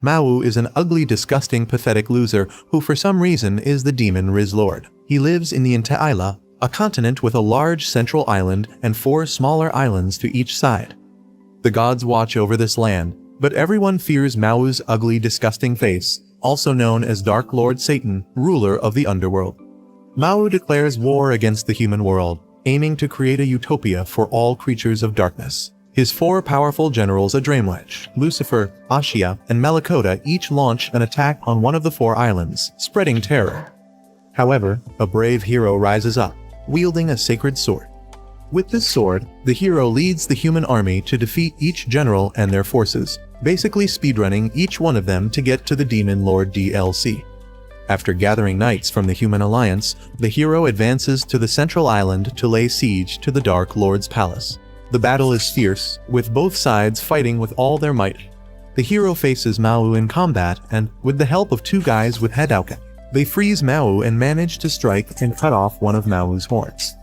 Mau is an ugly, disgusting, pathetic loser who for some reason is the demon Riz Lord. He lives in the Inti-Isla, a continent with a large central island and 4 smaller islands to each side. The gods watch over this land, but everyone fears Mau's ugly, disgusting face, also known as Dark Lord Satan, ruler of the underworld. Mau declares war against the human world, aiming to create a utopia for all creatures of darkness. His 4 powerful generals Adramlech, Lucifer, Ashia, and Malakota each launch an attack on one of the 4 islands, spreading terror. However, a brave hero rises up, wielding a sacred sword. With this sword, the hero leads the human army to defeat each general and their forces, basically speedrunning each one of them to get to the Demon Lord DLC. After gathering knights from the Human Alliance, the hero advances to the central island to lay siege to the Dark Lord's palace. The battle is fierce, with both sides fighting with all their might. The hero faces Mau in combat and, with the help of 2 guys with Hadouken, they freeze Mau and manage to strike and cut off one of Mau's horns.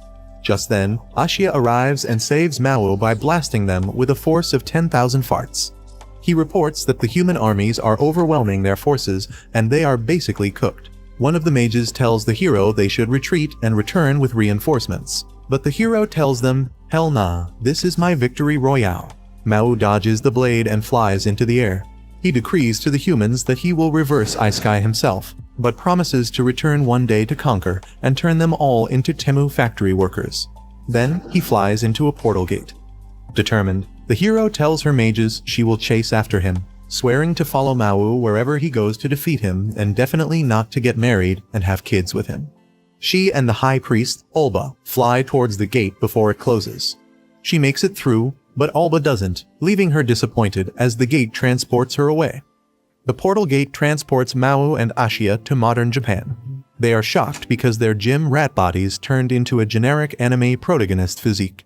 Just then, Ashia arrives and saves Mau by blasting them with a force of 10,000 farts. He reports that the human armies are overwhelming their forces and they are basically cooked. One of the mages tells the hero they should retreat and return with reinforcements. But the hero tells them, "Hell nah, this is my victory royale." Mau dodges the blade and flies into the air. He decrees to the humans that he will reverse Ice-Sky himself, but promises to return one day to conquer and turn them all into Temu factory workers. Then he flies into a portal gate. Determined, the hero tells her mages she will chase after him, swearing to follow Mau wherever he goes to defeat him and definitely not to get married and have kids with him. She and the high priest, Olba, fly towards the gate before it closes. She makes it through, but Olba doesn't, leaving her disappointed as the gate transports her away. The portal gate transports Mau and Ashia to modern Japan. They are shocked because their gym rat bodies turned into a generic anime protagonist physique.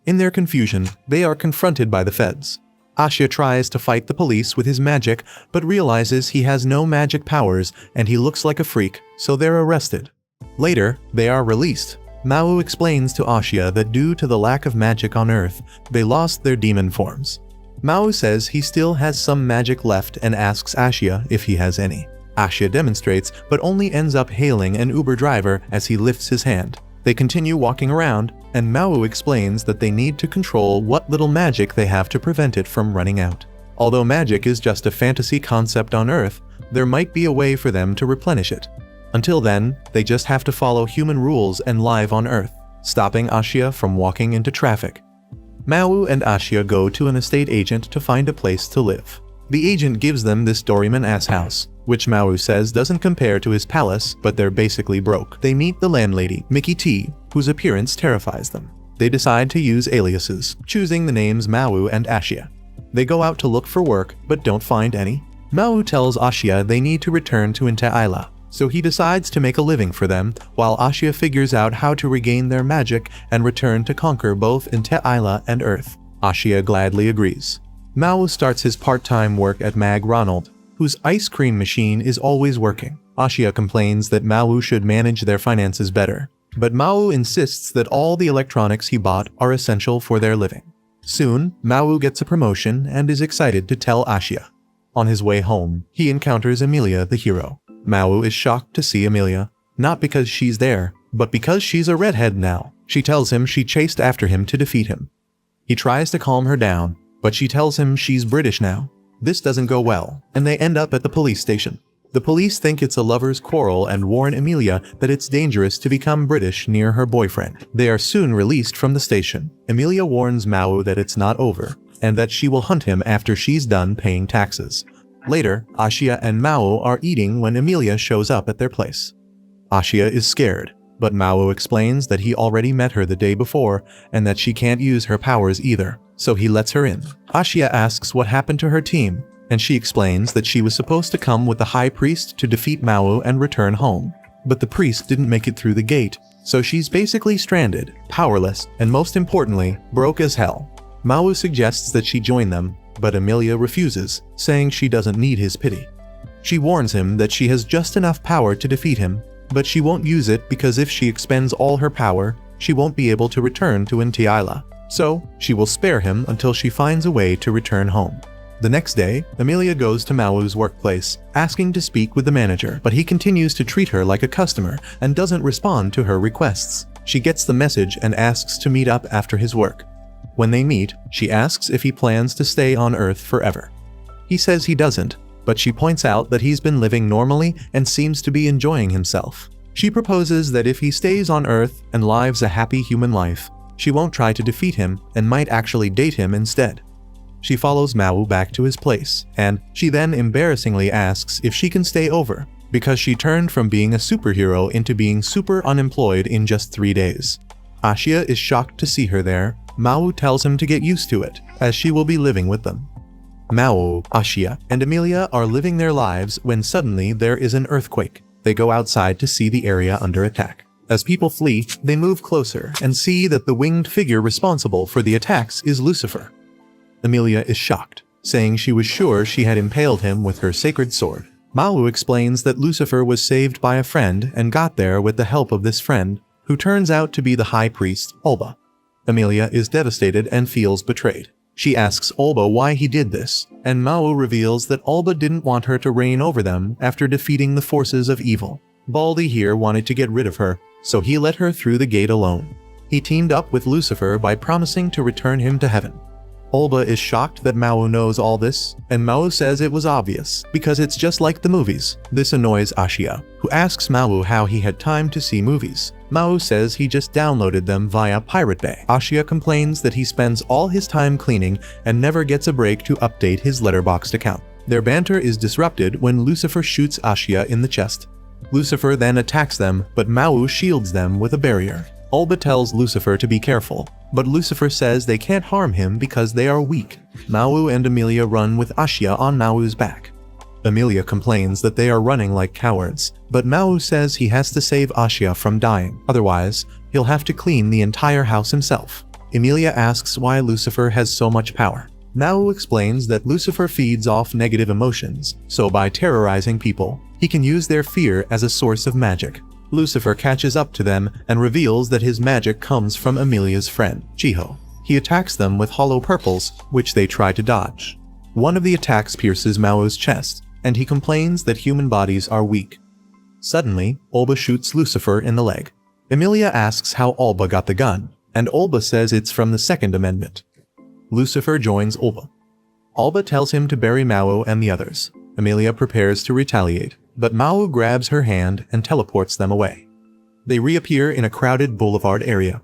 In their confusion, they are confronted by the feds. Ashia tries to fight the police with his magic, but realizes he has no magic powers and he looks like a freak, so they're arrested. Later, they are released. Mau explains to Ashia that due to the lack of magic on Earth, they lost their demon forms. Mau says he still has some magic left and asks Ashia if he has any. Ashia demonstrates, but only ends up hailing an Uber driver as he lifts his hand. They continue walking around, and Mau explains that they need to control what little magic they have to prevent it from running out. Although magic is just a fantasy concept on Earth, there might be a way for them to replenish it. Until then, they just have to follow human rules and live on Earth, stopping Ashia from walking into traffic. Mau and Ashia go to an estate agent to find a place to live. The agent gives them this Doryman-ass house, which Mau says doesn't compare to his palace, but they're basically broke. They meet the landlady, Mickey T, whose appearance terrifies them. They decide to use aliases, choosing the names Mau and Ashia. They go out to look for work, but don't find any. Mau tells Ashia they need to return to Inti-Isla, so he decides to make a living for them, while Ashia figures out how to regain their magic and return to conquer both Inti-Isla and Earth. Ashia gladly agrees. Mau starts his part-time work at Mag Ronald, whose ice cream machine is always working. Ashia complains that Mau should manage their finances better, but Mau insists that all the electronics he bought are essential for their living. Soon, Mau gets a promotion and is excited to tell Ashia. On his way home, he encounters Emilia the hero. Mau is shocked to see Emilia, not because she's there, but because she's a redhead now. She tells him she chased after him to defeat him. He tries to calm her down, but she tells him she's British now. This doesn't go well, and they end up at the police station. The police think it's a lover's quarrel and warn Emilia that it's dangerous to become British near her boyfriend. They are soon released from the station. Emilia warns Mau that it's not over, and that she will hunt him after she's done paying taxes. Later, Ashia and Mau are eating when Emilia shows up at their place. Ashia is scared, but Mau explains that he already met her the day before and that she can't use her powers either, so he lets her in. Ashia asks what happened to her team, and she explains that she was supposed to come with the high priest to defeat Mau and return home. But the priest didn't make it through the gate, so she's basically stranded, powerless, and most importantly, broke as hell. Mau suggests that she join them, but Emilia refuses, saying she doesn't need his pity. She warns him that she has just enough power to defeat him, but she won't use it because if she expends all her power, she won't be able to return to Inti-Isla. So, she will spare him until she finds a way to return home. The next day, Emilia goes to Mawu's workplace, asking to speak with the manager, but he continues to treat her like a customer and doesn't respond to her requests. She gets the message and asks to meet up after his work. When they meet, she asks if he plans to stay on Earth forever. He says he doesn't, but she points out that he's been living normally and seems to be enjoying himself. She proposes that if he stays on Earth and lives a happy human life, she won't try to defeat him and might actually date him instead. She follows Mawu back to his place, and she then embarrassingly asks if she can stay over, because she turned from being a superhero into being super unemployed in just 3 days. Ashia is shocked to see her there. Mawu tells him to get used to it, as she will be living with them. Mawu, Ashia, and Emilia are living their lives when suddenly there is an earthquake. They go outside to see the area under attack. As people flee, they move closer and see that the winged figure responsible for the attacks is Lucifer. Emilia is shocked, saying she was sure she had impaled him with her sacred sword. Mawu explains that Lucifer was saved by a friend and got there with the help of this friend, who turns out to be the high priest, Olba. Emilia is devastated and feels betrayed. She asks Olba why he did this, and Mawu reveals that Olba didn't want her to reign over them after defeating the forces of evil. Baldi here wanted to get rid of her, so he let her through the gate alone. He teamed up with Lucifer by promising to return him to heaven. Olba is shocked that Mawu knows all this, and Mawu says it was obvious, because it's just like the movies. This annoys Ashia, who asks Mawu how he had time to see movies. Mawu says he just downloaded them via Pirate Bay. Ashia complains that he spends all his time cleaning and never gets a break to update his Letterboxd account. Their banter is disrupted when Lucifer shoots Ashia in the chest. Lucifer then attacks them, but Mawu shields them with a barrier. Olba tells Lucifer to be careful, but Lucifer says they can't harm him because they are weak. Mawu and Emilia run with Ashia on Mawu's back. Emilia complains that they are running like cowards, but Mawu says he has to save Ashia from dying, otherwise, he'll have to clean the entire house himself. Emilia asks why Lucifer has so much power. Mawu explains that Lucifer feeds off negative emotions, so by terrorizing people, he can use their fear as a source of magic. Lucifer catches up to them and reveals that his magic comes from Emilia's friend, Chiho. He attacks them with hollow purples, which they try to dodge. One of the attacks pierces Mawu's chest, and he complains that human bodies are weak. Suddenly, Olba shoots Lucifer in the leg. Emilia asks how Olba got the gun, and Olba says it's from the Second Amendment. Lucifer joins Olba. Olba tells him to bury Mawu and the others. Emilia prepares to retaliate, but Mawu grabs her hand and teleports them away. They reappear in a crowded boulevard area.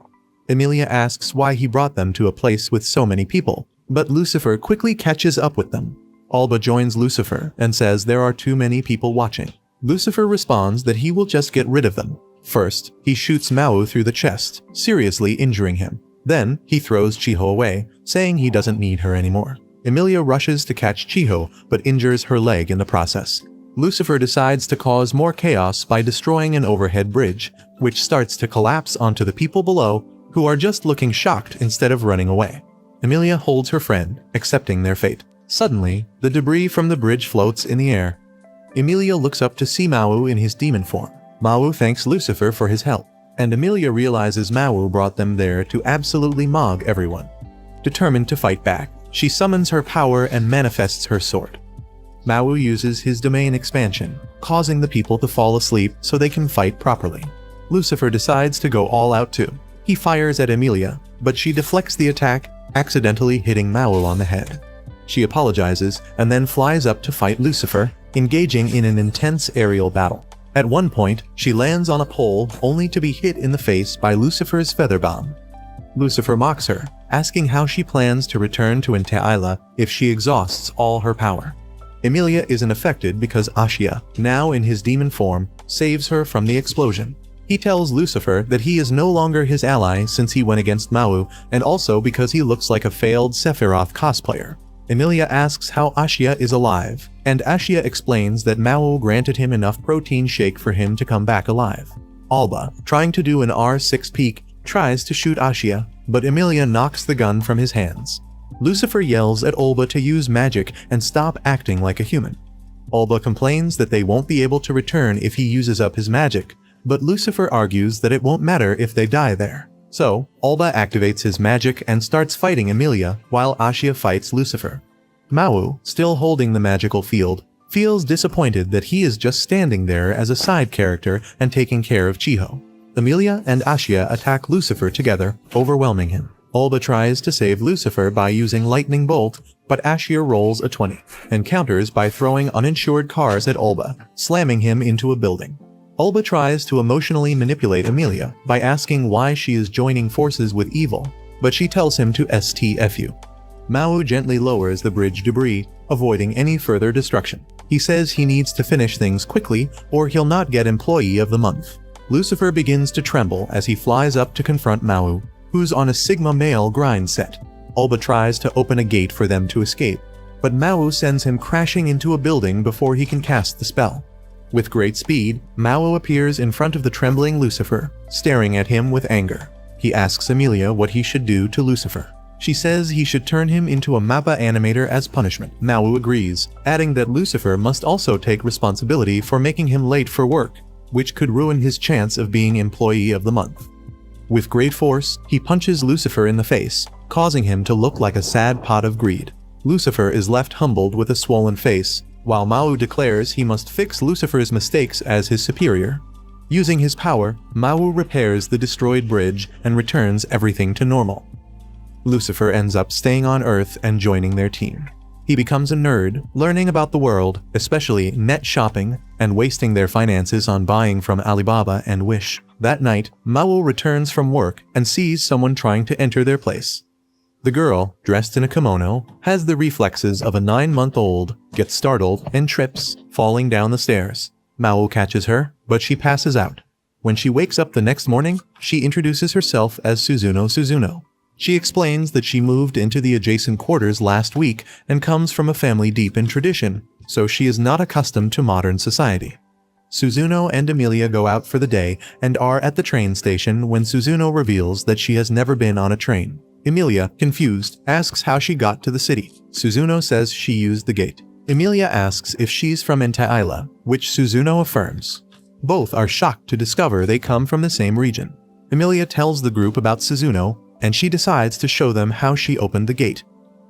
Emilia asks why he brought them to a place with so many people, but Lucifer quickly catches up with them. Olba joins Lucifer and says there are too many people watching. Lucifer responds that he will just get rid of them. First, he shoots Mawu through the chest, seriously injuring him. Then, he throws Chiho away, saying he doesn't need her anymore. Emilia rushes to catch Chiho, but injures her leg in the process. Lucifer decides to cause more chaos by destroying an overhead bridge, which starts to collapse onto the people below, who are just looking shocked instead of running away. Emilia holds her friend, accepting their fate. Suddenly, the debris from the bridge floats in the air. Emilia looks up to see Mawu in his demon form. Mawu thanks Lucifer for his help, and Emilia realizes Mawu brought them there to absolutely mog everyone. Determined to fight back, she summons her power and manifests her sword. Mawu uses his domain expansion, causing the people to fall asleep so they can fight properly. Lucifer decides to go all out too. He fires at Emilia, but she deflects the attack, accidentally hitting Mawu on the head. She apologizes and then flies up to fight Lucifer, engaging in an intense aerial battle. At one point, she lands on a pole only to be hit in the face by Lucifer's feather bomb. Lucifer mocks her, asking how she plans to return to Intaila if she exhausts all her power. Emilia isn't affected because Ashia, now in his demon form, saves her from the explosion. He tells Lucifer that he is no longer his ally since he went against Mawu, and also because he looks like a failed Sephiroth cosplayer. Emilia asks how Ashia is alive, and Ashia explains that Mawu granted him enough protein shake for him to come back alive. Alba, trying to do an R6 peek, tries to shoot Ashia, but Emilia knocks the gun from his hands. Lucifer yells at Olba to use magic and stop acting like a human. Olba complains that they won't be able to return if he uses up his magic, but Lucifer argues that it won't matter if they die there. So, Olba activates his magic and starts fighting Emilia while Ashia fights Lucifer. Mao, still holding the magical field, feels disappointed that he is just standing there as a side character and taking care of Chiho. Emilia and Ashia attack Lucifer together, overwhelming him. Olba tries to save Lucifer by using lightning bolt, but Ashia rolls a 20 and counters by throwing uninsured cars at Olba, slamming him into a building. Olba tries to emotionally manipulate Emilia by asking why she is joining forces with evil, but she tells him to STFU. Mao gently lowers the bridge debris, avoiding any further destruction. He says he needs to finish things quickly or he'll not get Employee of the Month. Lucifer begins to tremble as he flies up to confront Mao, who's on a Sigma male grind set. Olba tries to open a gate for them to escape, but Mao sends him crashing into a building before he can cast the spell. With great speed, Mao appears in front of the trembling Lucifer, staring at him with anger. He asks Emilia what he should do to Lucifer. She says he should turn him into a Mappa animator as punishment. Mao agrees, adding that Lucifer must also take responsibility for making him late for work, which could ruin his chance of being Employee of the Month. With great force, he punches Lucifer in the face, causing him to look like a sad pot of greed. Lucifer is left humbled with a swollen face, while Mao declares he must fix Lucifer's mistakes as his superior. Using his power, Mao repairs the destroyed bridge and returns everything to normal. Lucifer ends up staying on Earth and joining their team. He becomes a nerd, learning about the world, especially net shopping, and wasting their finances on buying from Alibaba and Wish. That night, Mao returns from work and sees someone trying to enter their place. The girl, dressed in a kimono, has the reflexes of a 9-month-old, gets startled and trips, falling down the stairs. Mao catches her, but she passes out. When she wakes up the next morning, she introduces herself as Suzuno. She explains that she moved into the adjacent quarters last week and comes from a family deep in tradition, so she is not accustomed to modern society. Suzuno and Emilia go out for the day and are at the train station when Suzuno reveals that she has never been on a train. Emilia, confused, asks how she got to the city. Suzuno says she used the gate. Emilia asks if she's from Entaila, which Suzuno affirms. Both are shocked to discover they come from the same region. Emilia tells the group about Suzuno, and she decides to show them how she opened the gate.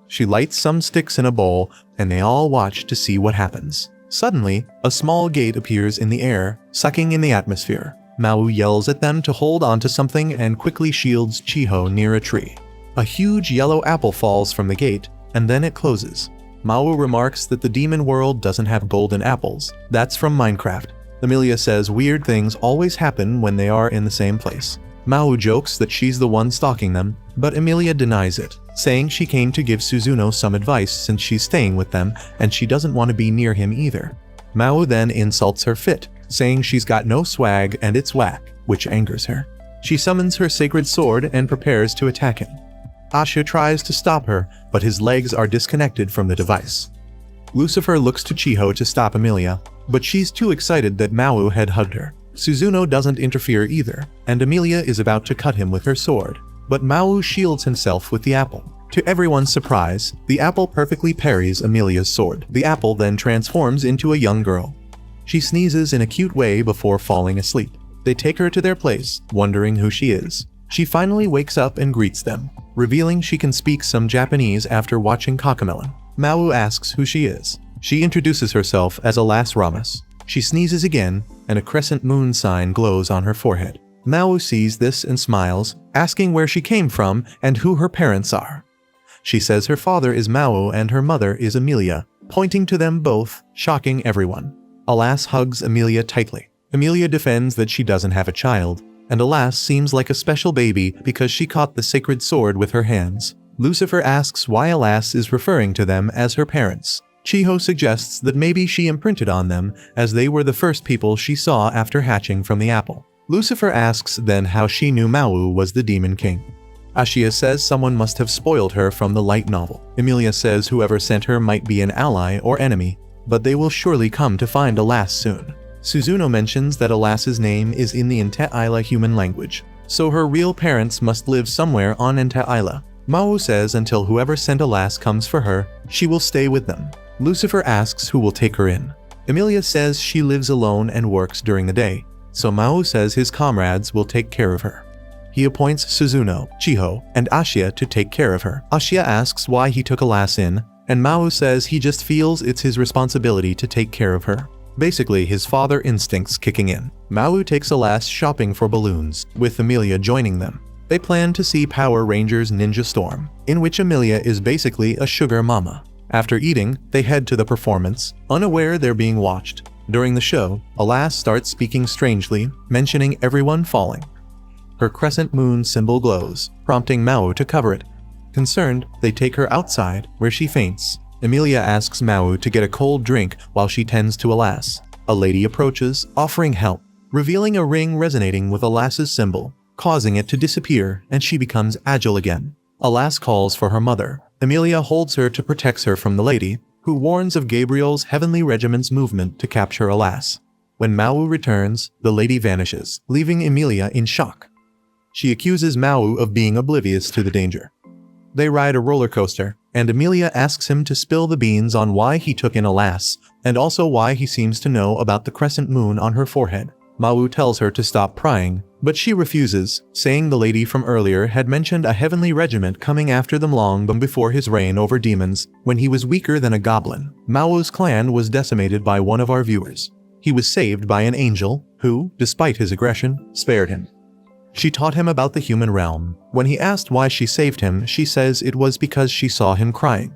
She lights some sticks in a bowl, and they all watch to see what happens. Suddenly, a small gate appears in the air, sucking in the atmosphere. Mao yells at them to hold onto something and quickly shields Chiho near a tree. A huge yellow apple falls from the gate, and then it closes. Mao remarks that the demon world doesn't have golden apples. That's from Minecraft. Emilia says weird things always happen when they are in the same place. Mao jokes that she's the one stalking them, but Emilia denies it, saying she came to give Suzuno some advice since she's staying with them and she doesn't want to be near him either. Mao then insults her fit, saying she's got no swag and it's whack, which angers her. She summons her sacred sword and prepares to attack him. Asha tries to stop her, but his legs are disconnected from the device. Lucifer looks to Chiho to stop Emilia, but she's too excited that Mao had hugged her. Suzuno doesn't interfere either, and Emilia is about to cut him with her sword, but Mao shields himself with the apple. To everyone's surprise, the apple perfectly parries Emilia's sword. The apple then transforms into a young girl. She sneezes in a cute way before falling asleep. They take her to their place, wondering who she is. She finally wakes up and greets them, revealing she can speak some Japanese after watching Cocomelon. Mao asks who she is. She introduces herself as Alas Ramos. She sneezes again, and a crescent moon sign glows on her forehead. Mao sees this and smiles, asking where she came from and who her parents are. She says her father is Mao and her mother is Emilia, pointing to them both, shocking everyone. Alas hugs Emilia tightly. Emilia defends that she doesn't have a child, and Alas seems like a special baby because she caught the sacred sword with her hands. Lucifer asks why Alas is referring to them as her parents. Chiho suggests that maybe she imprinted on them, as they were the first people she saw after hatching from the apple. Lucifer asks then how she knew Mao was the Demon King. Ashia says someone must have spoiled her from the light novel. Emilia says whoever sent her might be an ally or enemy, but they will surely come to find Alas soon. Suzuno mentions that Alas's name is in the Entaila human language, so her real parents must live somewhere on Entaila. Mao says until whoever sent Alas comes for her, she will stay with them. Lucifer asks who will take her in. Emilia says she lives alone and works during the day, so Mao says his comrades will take care of her. He appoints Suzuno, Chiho, and Ashia to take care of her. Ashia asks why he took Alas in, and Mao says he just feels it's his responsibility to take care of her. Basically, his father instincts kicking in. Mao takes Alas shopping for balloons, with Emilia joining them. They plan to see Power Rangers Ninja Storm, in which Emilia is basically a sugar mama. After eating, they head to the performance, unaware they're being watched. During the show, Alas starts speaking strangely, mentioning everyone falling. Her crescent moon symbol glows, prompting Mao to cover it. Concerned, they take her outside, where she faints. Emilia asks Mao to get a cold drink while she tends to Alas. A lady approaches, offering help, revealing a ring resonating with Alas's symbol, causing it to disappear, and she becomes agile again. Alas calls for her mother. Emilia holds her to protect her from the lady, who warns of Gabriel's Heavenly Regiment's movement to capture Alas. When Mao returns, the lady vanishes, leaving Emilia in shock. She accuses Mao of being oblivious to the danger. They ride a roller coaster, and Emilia asks him to spill the beans on why he took in Alas, and also why he seems to know about the crescent moon on her forehead. Mao tells her to stop prying, but she refuses, saying the lady from earlier had mentioned a heavenly regiment coming after them long before his reign over demons, when he was weaker than a goblin. Mao's clan was decimated by one of our viewers. He was saved by an angel, who, despite his aggression, spared him. She taught him about the human realm. When he asked why she saved him, she says it was because she saw him crying.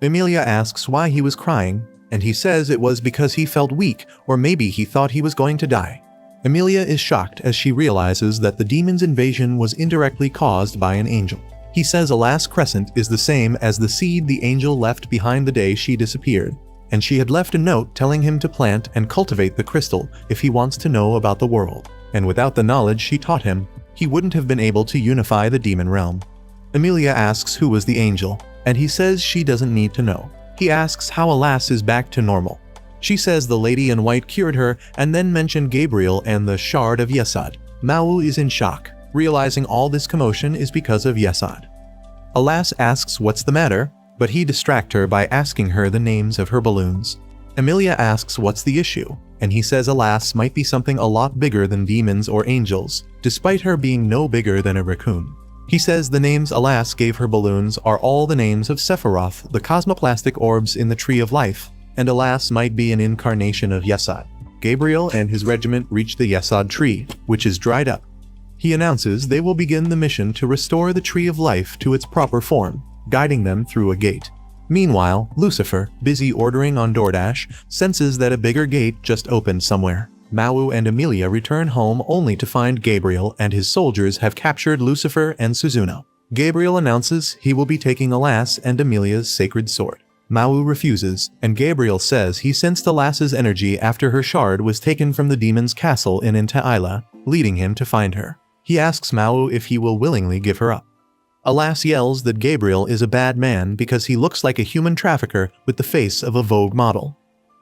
Emilia asks why he was crying, and he says it was because he felt weak, or maybe he thought he was going to die. Emilia is shocked as she realizes that the demon's invasion was indirectly caused by an angel. He says Alas Crescent is the same as the seed the angel left behind the day she disappeared, and she had left a note telling him to plant and cultivate the crystal if he wants to know about the world. And without the knowledge she taught him, he wouldn't have been able to unify the demon realm. Emilia asks who was the angel, and he says she doesn't need to know. He asks how Alas is back to normal. She says the lady in white cured her and then mentioned Gabriel and the Shard of Yesod. Mao is in shock, realizing all this commotion is because of Yesod. Alas asks what's the matter, but he distracts her by asking her the names of her balloons. Emilia asks what's the issue, and he says Alas might be something a lot bigger than demons or angels, despite her being no bigger than a raccoon. He says the names Alas gave her balloons are all the names of Sephiroth, the cosmoplastic orbs in the Tree of Life, and Alas might be an incarnation of Yesod. Gabriel and his regiment reach the Yesod tree, which is dried up. He announces they will begin the mission to restore the Tree of Life to its proper form, guiding them through a gate. Meanwhile, Lucifer, busy ordering on DoorDash, senses that a bigger gate just opened somewhere. Mao and Emilia return home only to find Gabriel and his soldiers have captured Lucifer and Suzuno. Gabriel announces he will be taking Alas and Emilia's sacred sword. Mao refuses, and Gabriel says he sensed Alas's energy after her shard was taken from the demon's castle in Inta-Ila, leading him to find her. He asks Mao if he will willingly give her up. Alas yells that Gabriel is a bad man because he looks like a human trafficker with the face of a Vogue model.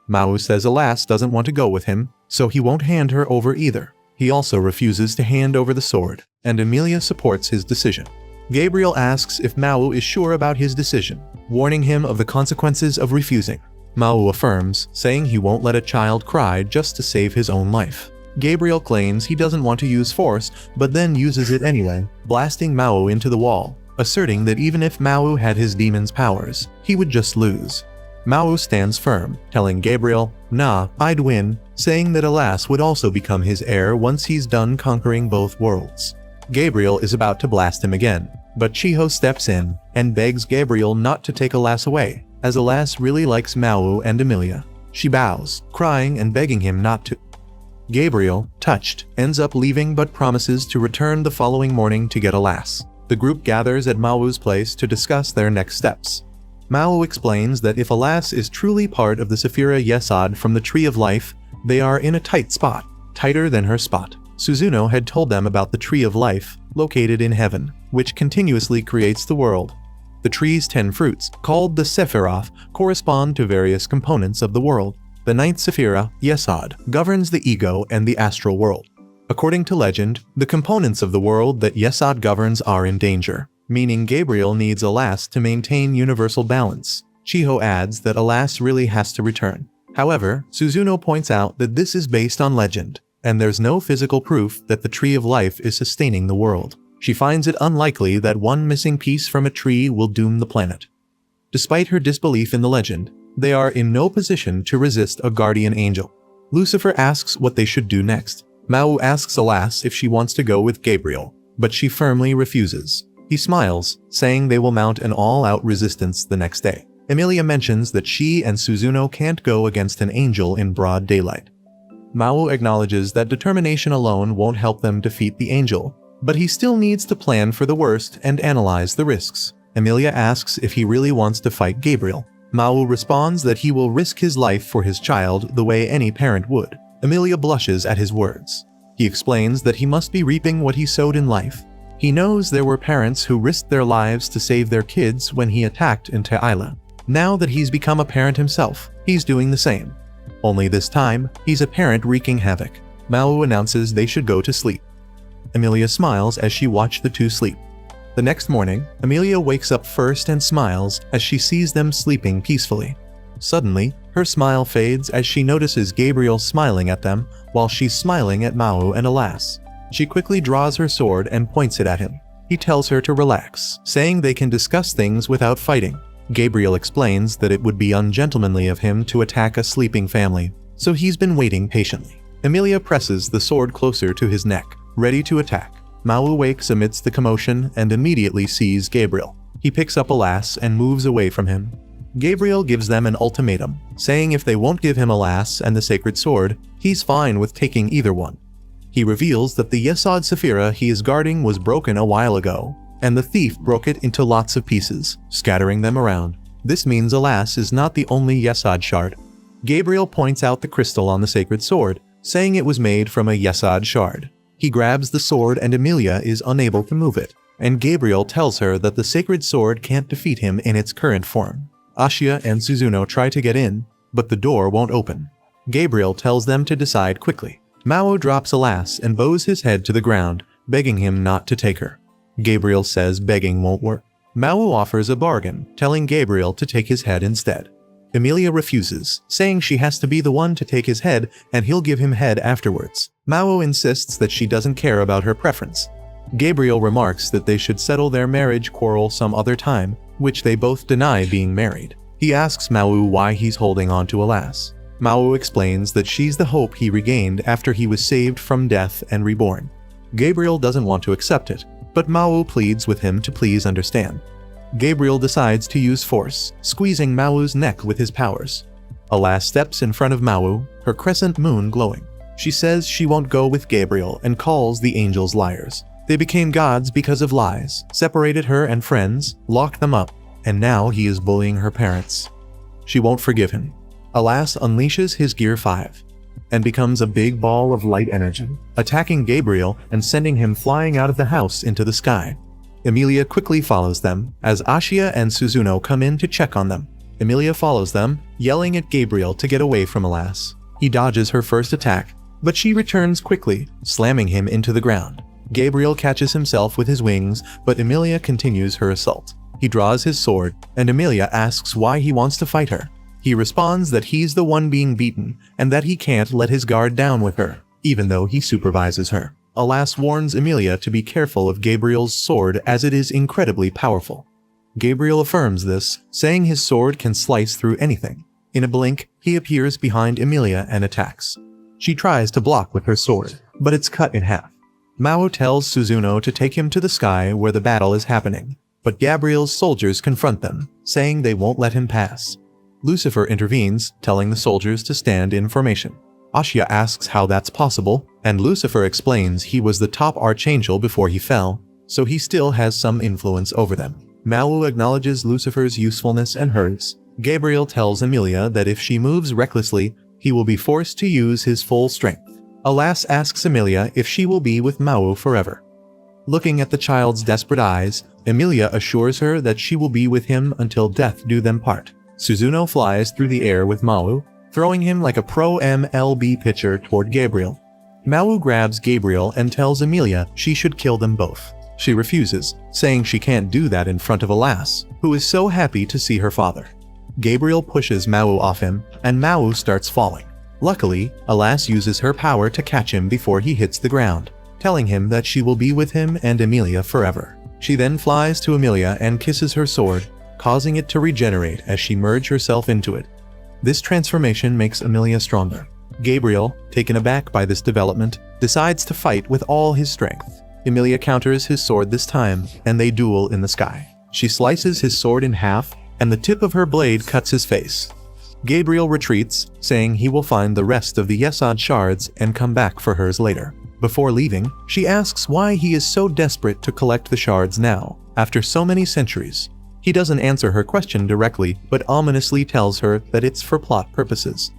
Mao says Alas doesn't want to go with him, so he won't hand her over either. He also refuses to hand over the sword, and Emilia supports his decision. Gabriel asks if Mao is sure about his decision, warning him of the consequences of refusing. Mao affirms, saying he won't let a child cry just to save his own life. Gabriel claims he doesn't want to use force, but then uses it anyway, blasting Mao into the wall, asserting that even if Mao had his demon's powers, he would just lose. Mao stands firm, telling Gabriel, "Nah, I'd win," saying that Alas would also become his heir once he's done conquering both worlds. Gabriel is about to blast him again, but Chiho steps in and begs Gabriel not to take Alas away, as Alas really likes Mao and Emilia. She bows, crying and begging him not to. Gabriel, touched, ends up leaving but promises to return the following morning to get Alas. The group gathers at Mao's place to discuss their next steps. Mao explains that if Alas is truly part of the Sephira Yesod from the Tree of Life, they are in a tight spot, tighter than her spot. Suzuno had told them about the Tree of Life, located in heaven, which continuously creates the world. The tree's 10 fruits, called the Sephiroth, correspond to various components of the world. The ninth Sephira, Yesod, governs the ego and the astral world. According to legend, the components of the world that Yesod governs are in danger, meaning Gabriel needs Alas to maintain universal balance. Chiho adds that Alas really has to return. However, Suzuno points out that this is based on legend, and there's no physical proof that the Tree of Life is sustaining the world. She finds it unlikely that one missing piece from a tree will doom the planet. Despite her disbelief in the legend, they are in no position to resist a guardian angel. Lucifer asks what they should do next. Mau asks Alas if she wants to go with Gabriel, but she firmly refuses. He smiles, saying they will mount an all-out resistance the next day. Emilia mentions that she and Suzuno can't go against an angel in broad daylight. Mau acknowledges that determination alone won't help them defeat the angel, but he still needs to plan for the worst and analyze the risks. Emilia asks if he really wants to fight Gabriel. Mau responds that he will risk his life for his child the way any parent would. Emilia blushes at his words. He explains that he must be reaping what he sowed in life. He knows there were parents who risked their lives to save their kids when he attacked in Te'ila. Now that he's become a parent himself, he's doing the same. Only this time, he's a parent wreaking havoc. Mau announces they should go to sleep. Emilia smiles as she watches the two sleep. The next morning, Emilia wakes up first and smiles as she sees them sleeping peacefully. Suddenly, her smile fades as she notices Gabriel smiling at them while she's smiling at Mau and Alas. She quickly draws her sword and points it at him. He tells her to relax, saying they can discuss things without fighting. Gabriel explains that it would be ungentlemanly of him to attack a sleeping family, so he's been waiting patiently. Emilia presses the sword closer to his neck, ready to attack. Mau awakes amidst the commotion and immediately sees Gabriel. He picks up Alas and moves away from him. Gabriel gives them an ultimatum, saying if they won't give him Alas and the sacred sword, he's fine with taking either one. He reveals that the Yesod Sephira he is guarding was broken a while ago, and the thief broke it into lots of pieces, scattering them around. This means Alas is not the only Yesod shard. Gabriel points out the crystal on the sacred sword, saying it was made from a Yesod shard. He grabs the sword and Emilia is unable to move it, and Gabriel tells her that the sacred sword can't defeat him in its current form. Ashia and Suzuno try to get in, but the door won't open. Gabriel tells them to decide quickly. Mau drops Alas and bows his head to the ground, begging him not to take her. Gabriel says begging won't work. Mau offers a bargain, telling Gabriel to take his head instead. Emilia refuses, saying she has to be the one to take his head and he'll give him head afterwards. Mau insists that she doesn't care about her preference. Gabriel remarks that they should settle their marriage quarrel some other time, which they both deny being married. He asks Mau why he's holding on to Alas. Mau explains that she's the hope he regained after he was saved from death and reborn. Gabriel doesn't want to accept it, but Mau pleads with him to please understand. Gabriel decides to use force, squeezing Mau's neck with his powers. Alas steps in front of Mau, her crescent moon glowing. She says she won't go with Gabriel and calls the angels liars. They became gods because of lies, separated her and friends, locked them up, and now he is bullying her parents. She won't forgive him. Alas unleashes his Gear 5 and becomes a big ball of light energy, attacking Gabriel and sending him flying out of the house into the sky. Emilia quickly follows them as Ashia and Suzuno come in to check on them. Emilia follows them, yelling at Gabriel to get away from Alas. He dodges her first attack, but she returns quickly, slamming him into the ground. Gabriel catches himself with his wings, but Emilia continues her assault. He draws his sword, and Emilia asks why he wants to fight her. He responds that he's the one being beaten, and that he can't let his guard down with her, even though he supervises her. Alas warns Emilia to be careful of Gabriel's sword as it is incredibly powerful. Gabriel affirms this, saying his sword can slice through anything. In a blink, he appears behind Emilia and attacks. She tries to block with her sword, but it's cut in half. Mau tells Suzuno to take him to the sky where the battle is happening, but Gabriel's soldiers confront them, saying they won't let him pass. Lucifer intervenes, telling the soldiers to stand in formation. Ashia asks how that's possible, and Lucifer explains he was the top archangel before he fell, so he still has some influence over them. Mau acknowledges Lucifer's usefulness and hers. Gabriel tells Emilia that if she moves recklessly, he will be forced to use his full strength. Alas asks Emilia if she will be with Mau forever. Looking at the child's desperate eyes, Emilia assures her that she will be with him until death do them part. Suzuno flies through the air with Mau, throwing him like a pro MLB pitcher toward Gabriel. Mau grabs Gabriel and tells Emilia she should kill them both. She refuses, saying she can't do that in front of Alas, who is so happy to see her father. Gabriel pushes Mau off him, and Mau starts falling. Luckily, Alas uses her power to catch him before he hits the ground, telling him that she will be with him and Emilia forever. She then flies to Emilia and kisses her sword, causing it to regenerate as she merged herself into it. This transformation makes Emilia stronger. Gabriel, taken aback by this development, decides to fight with all his strength. Emilia counters his sword this time, and they duel in the sky. She slices his sword in half, and the tip of her blade cuts his face. Gabriel retreats, saying he will find the rest of the Yesod shards and come back for hers later. Before leaving, she asks why he is so desperate to collect the shards now, after so many centuries. He doesn't answer her question directly, but ominously tells her that it's for plot purposes.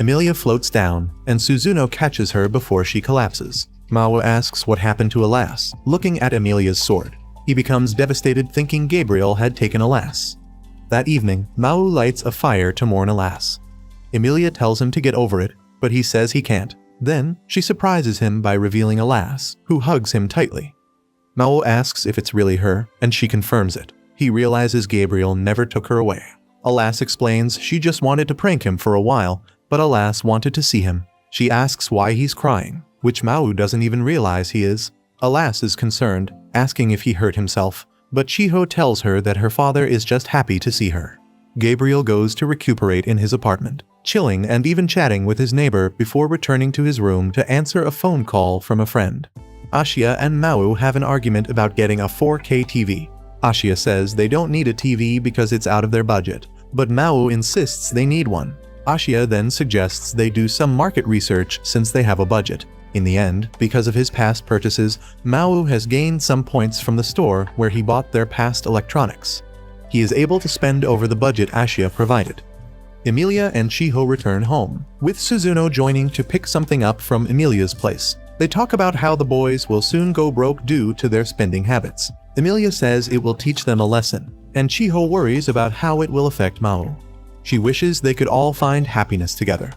Emilia floats down, and Suzuno catches her before she collapses. Mao asks what happened to Alas, looking at Emilia's sword. He becomes devastated thinking Gabriel had taken Alas. That evening, Mao lights a fire to mourn Alas. Emilia tells him to get over it, but he says he can't. Then, she surprises him by revealing Alas, who hugs him tightly. Mao asks if it's really her, and she confirms it. He realizes Gabriel never took her away. Alas explains she just wanted to prank him for a while, but Alas wanted to see him. She asks why he's crying, which Mao doesn't even realize he is. Alas is concerned, asking if he hurt himself, but Chiho tells her that her father is just happy to see her. Gabriel goes to recuperate in his apartment, chilling and even chatting with his neighbor before returning to his room to answer a phone call from a friend. Ashia and Mao have an argument about getting a 4K TV. Ashia says they don't need a TV because it's out of their budget, but Mao insists they need one. Ashia then suggests they do some market research since they have a budget. In the end, because of his past purchases, Mao has gained some points from the store where he bought their past electronics. He is able to spend over the budget Ashia provided. Emilia and Chiho return home, with Suzuno joining to pick something up from Emilia's place. They talk about how the boys will soon go broke due to their spending habits. Emilia says it will teach them a lesson, and Chiho worries about how it will affect Mao. She wishes they could all find happiness together.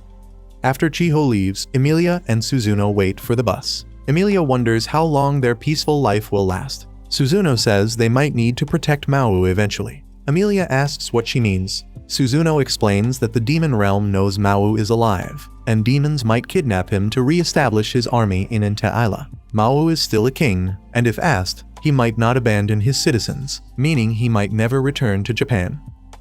After Chiho leaves, Emilia and Suzuno wait for the bus. Emilia wonders how long their peaceful life will last. Suzuno says they might need to protect Mao eventually. Emilia asks what she means. Suzuno explains that the demon realm knows Mao is alive, and demons might kidnap him to re-establish his army in Entaila. Mao is still a king, and if asked, he might not abandon his citizens, meaning he might never return to Japan.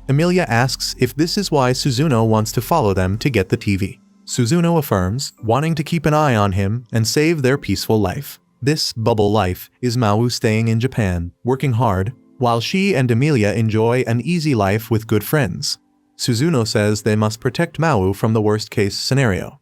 Emilia asks if this is why Suzuno wants to follow them to get the TV. Suzuno affirms, wanting to keep an eye on him and save their peaceful life. This bubble life is Mao staying in Japan, working hard, while she and Emilia enjoy an easy life with good friends. Suzuno says they must protect Mao from the worst-case scenario.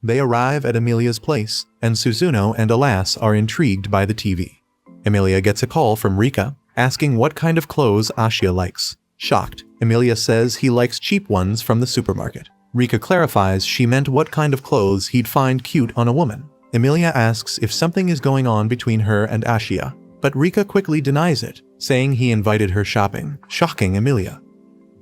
They arrive at Emilia's place, and Suzuno and Alas are intrigued by the TV. Emilia gets a call from Rika, asking what kind of clothes Ashia likes. Shocked, Emilia says he likes cheap ones from the supermarket. Rika clarifies she meant what kind of clothes he'd find cute on a woman. Emilia asks if something is going on between her and Ashia, but Rika quickly denies it, saying he invited her shopping, shocking Emilia.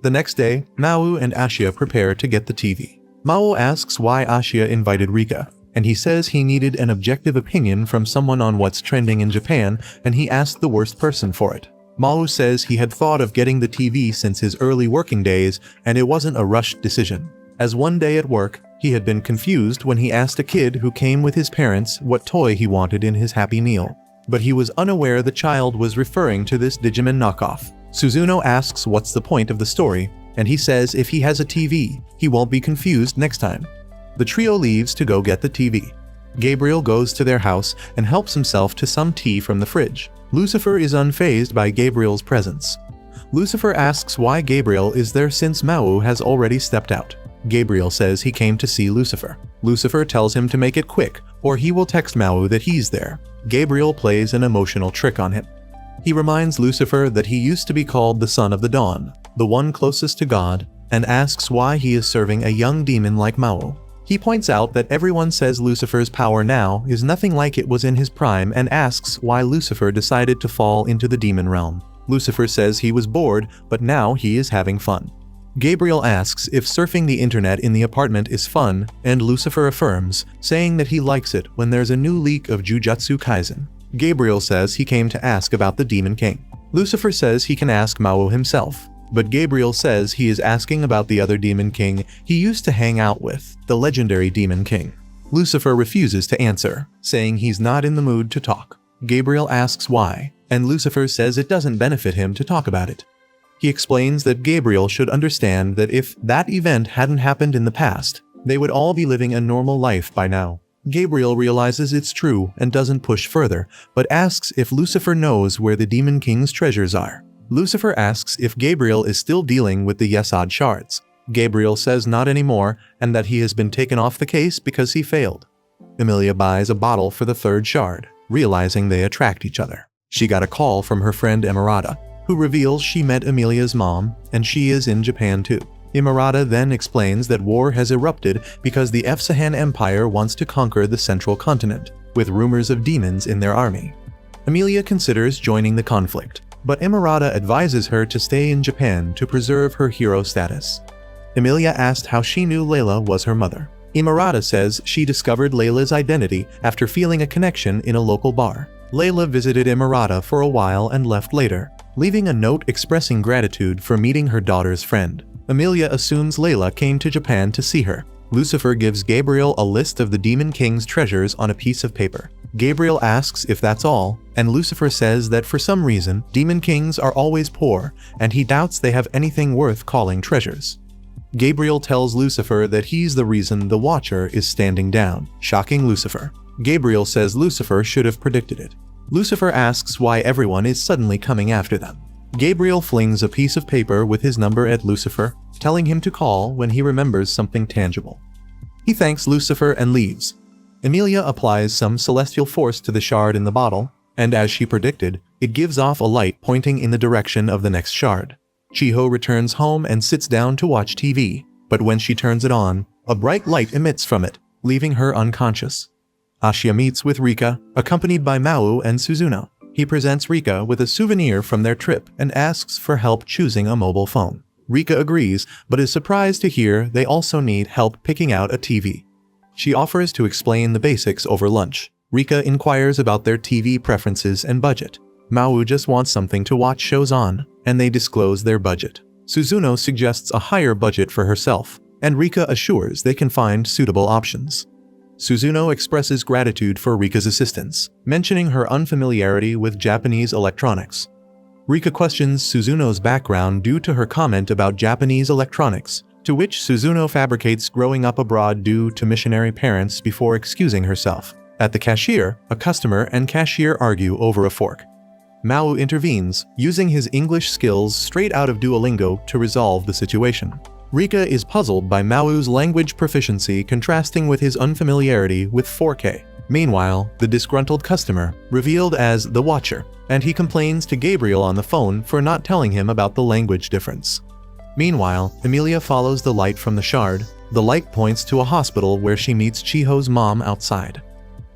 The next day, Mao and Ashia prepare to get the TV. Mao asks why Ashia invited Rika, and he says he needed an objective opinion from someone on what's trending in Japan, and he asked the worst person for it. Mao says he had thought of getting the TV since his early working days, and it wasn't a rushed decision. As one day at work, he had been confused when he asked a kid who came with his parents what toy he wanted in his Happy Meal. But he was unaware the child was referring to this Digimon knockoff. Suzuno asks what's the point of the story, and he says if he has a TV, he won't be confused next time. The trio leaves to go get the TV. Gabriel goes to their house and helps himself to some tea from the fridge. Lucifer is unfazed by Gabriel's presence. Lucifer asks why Gabriel is there since Mao has already stepped out. Gabriel says he came to see Lucifer. Lucifer tells him to make it quick, or he will text Mao that he's there. Gabriel plays an emotional trick on him. He reminds Lucifer that he used to be called the Son of the Dawn, the one closest to God, and asks why he is serving a young demon like Mao. He points out that everyone says Lucifer's power now is nothing like it was in his prime and asks why Lucifer decided to fall into the demon realm. Lucifer says he was bored, but now he is having fun. Gabriel asks if surfing the internet in the apartment is fun, and Lucifer affirms, saying that he likes it when there's a new leak of Jujutsu Kaisen. Gabriel says he came to ask about the Demon King. Lucifer says he can ask Mao himself, but Gabriel says he is asking about the other Demon King he used to hang out with, the legendary Demon King. Lucifer refuses to answer, saying he's not in the mood to talk. Gabriel asks why, and Lucifer says it doesn't benefit him to talk about it. He explains that Gabriel should understand that if that event hadn't happened in the past, they would all be living a normal life by now. Gabriel realizes it's true and doesn't push further, but asks if Lucifer knows where the Demon King's treasures are. Lucifer asks if Gabriel is still dealing with the Yesod shards. Gabriel says not anymore and that he has been taken off the case because he failed. Emilia buys a bottle for the third shard, realizing they attract each other. She got a call from her friend Emerada, who reveals she met Emilia's mom and she is in Japan too. Emerada then explains that war has erupted because the Efsahan Empire wants to conquer the central continent, with rumors of demons in their army. Emilia considers joining the conflict, but Emerada advises her to stay in Japan to preserve her hero status. Emilia asked how she knew Layla was her mother. Emerada says she discovered Layla's identity after feeling a connection in a local bar. Layla visited Emerada for a while and left later, leaving a note expressing gratitude for meeting her daughter's friend. Emilia assumes Layla came to Japan to see her. Lucifer gives Gabriel a list of the Demon King's treasures on a piece of paper. Gabriel asks if that's all, and Lucifer says that for some reason, Demon Kings are always poor, and he doubts they have anything worth calling treasures. Gabriel tells Lucifer that he's the reason the Watcher is standing down, shocking Lucifer. Gabriel says Lucifer should have predicted it. Lucifer asks why everyone is suddenly coming after them. Gabriel flings a piece of paper with his number at Lucifer, telling him to call when he remembers something tangible. He thanks Lucifer and leaves. Emilia applies some celestial force to the shard in the bottle, and as she predicted, it gives off a light pointing in the direction of the next shard. Chiho returns home and sits down to watch TV, but when she turns it on, a bright light emits from it, leaving her unconscious. Ashia meets with Rika, accompanied by Mau and Suzuno. He presents Rika with a souvenir from their trip and asks for help choosing a mobile phone. Rika agrees, but is surprised to hear they also need help picking out a TV. She offers to explain the basics over lunch. Rika inquires about their TV preferences and budget. Mau just wants something to watch shows on, and they disclose their budget. Suzuno suggests a higher budget for herself, and Rika assures they can find suitable options. Suzuno expresses gratitude for Rika's assistance, mentioning her unfamiliarity with Japanese electronics. Rika questions Suzuno's background due to her comment about Japanese electronics, to which Suzuno fabricates growing up abroad due to missionary parents before excusing herself. At the cashier, a customer and cashier argue over a fork. Mau intervenes, using his English skills straight out of Duolingo to resolve the situation. Rika is puzzled by Mau's language proficiency contrasting with his unfamiliarity with 4K. Meanwhile, the disgruntled customer, revealed as the Watcher, and he complains to Gabriel on the phone for not telling him about the language difference. Meanwhile, Emilia follows the light from the shard. The light points to a hospital where she meets Chiho's mom outside.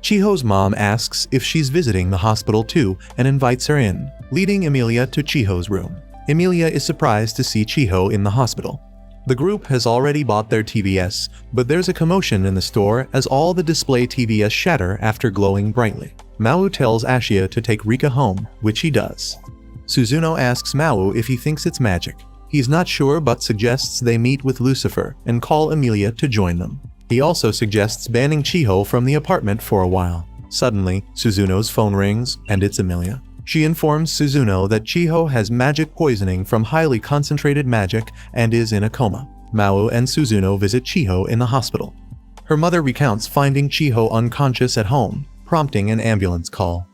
Chiho's mom asks if she's visiting the hospital too and invites her in, leading Emilia to Chiho's room. Emilia is surprised to see Chiho in the hospital. The group has already bought their TVS, but there's a commotion in the store as all the display TVS shatter after glowing brightly. Mau tells Ashia to take Rika home, which he does. Suzuno asks Mau if he thinks it's magic. He's not sure but suggests they meet with Lucifer and call Emilia to join them. He also suggests banning Chiho from the apartment for a while. Suddenly, Suzuno's phone rings, and it's Emilia. She informs Suzuno that Chiho has magic poisoning from highly concentrated magic and is in a coma. Mau and Suzuno visit Chiho in the hospital. Her mother recounts finding Chiho unconscious at home, prompting an ambulance call.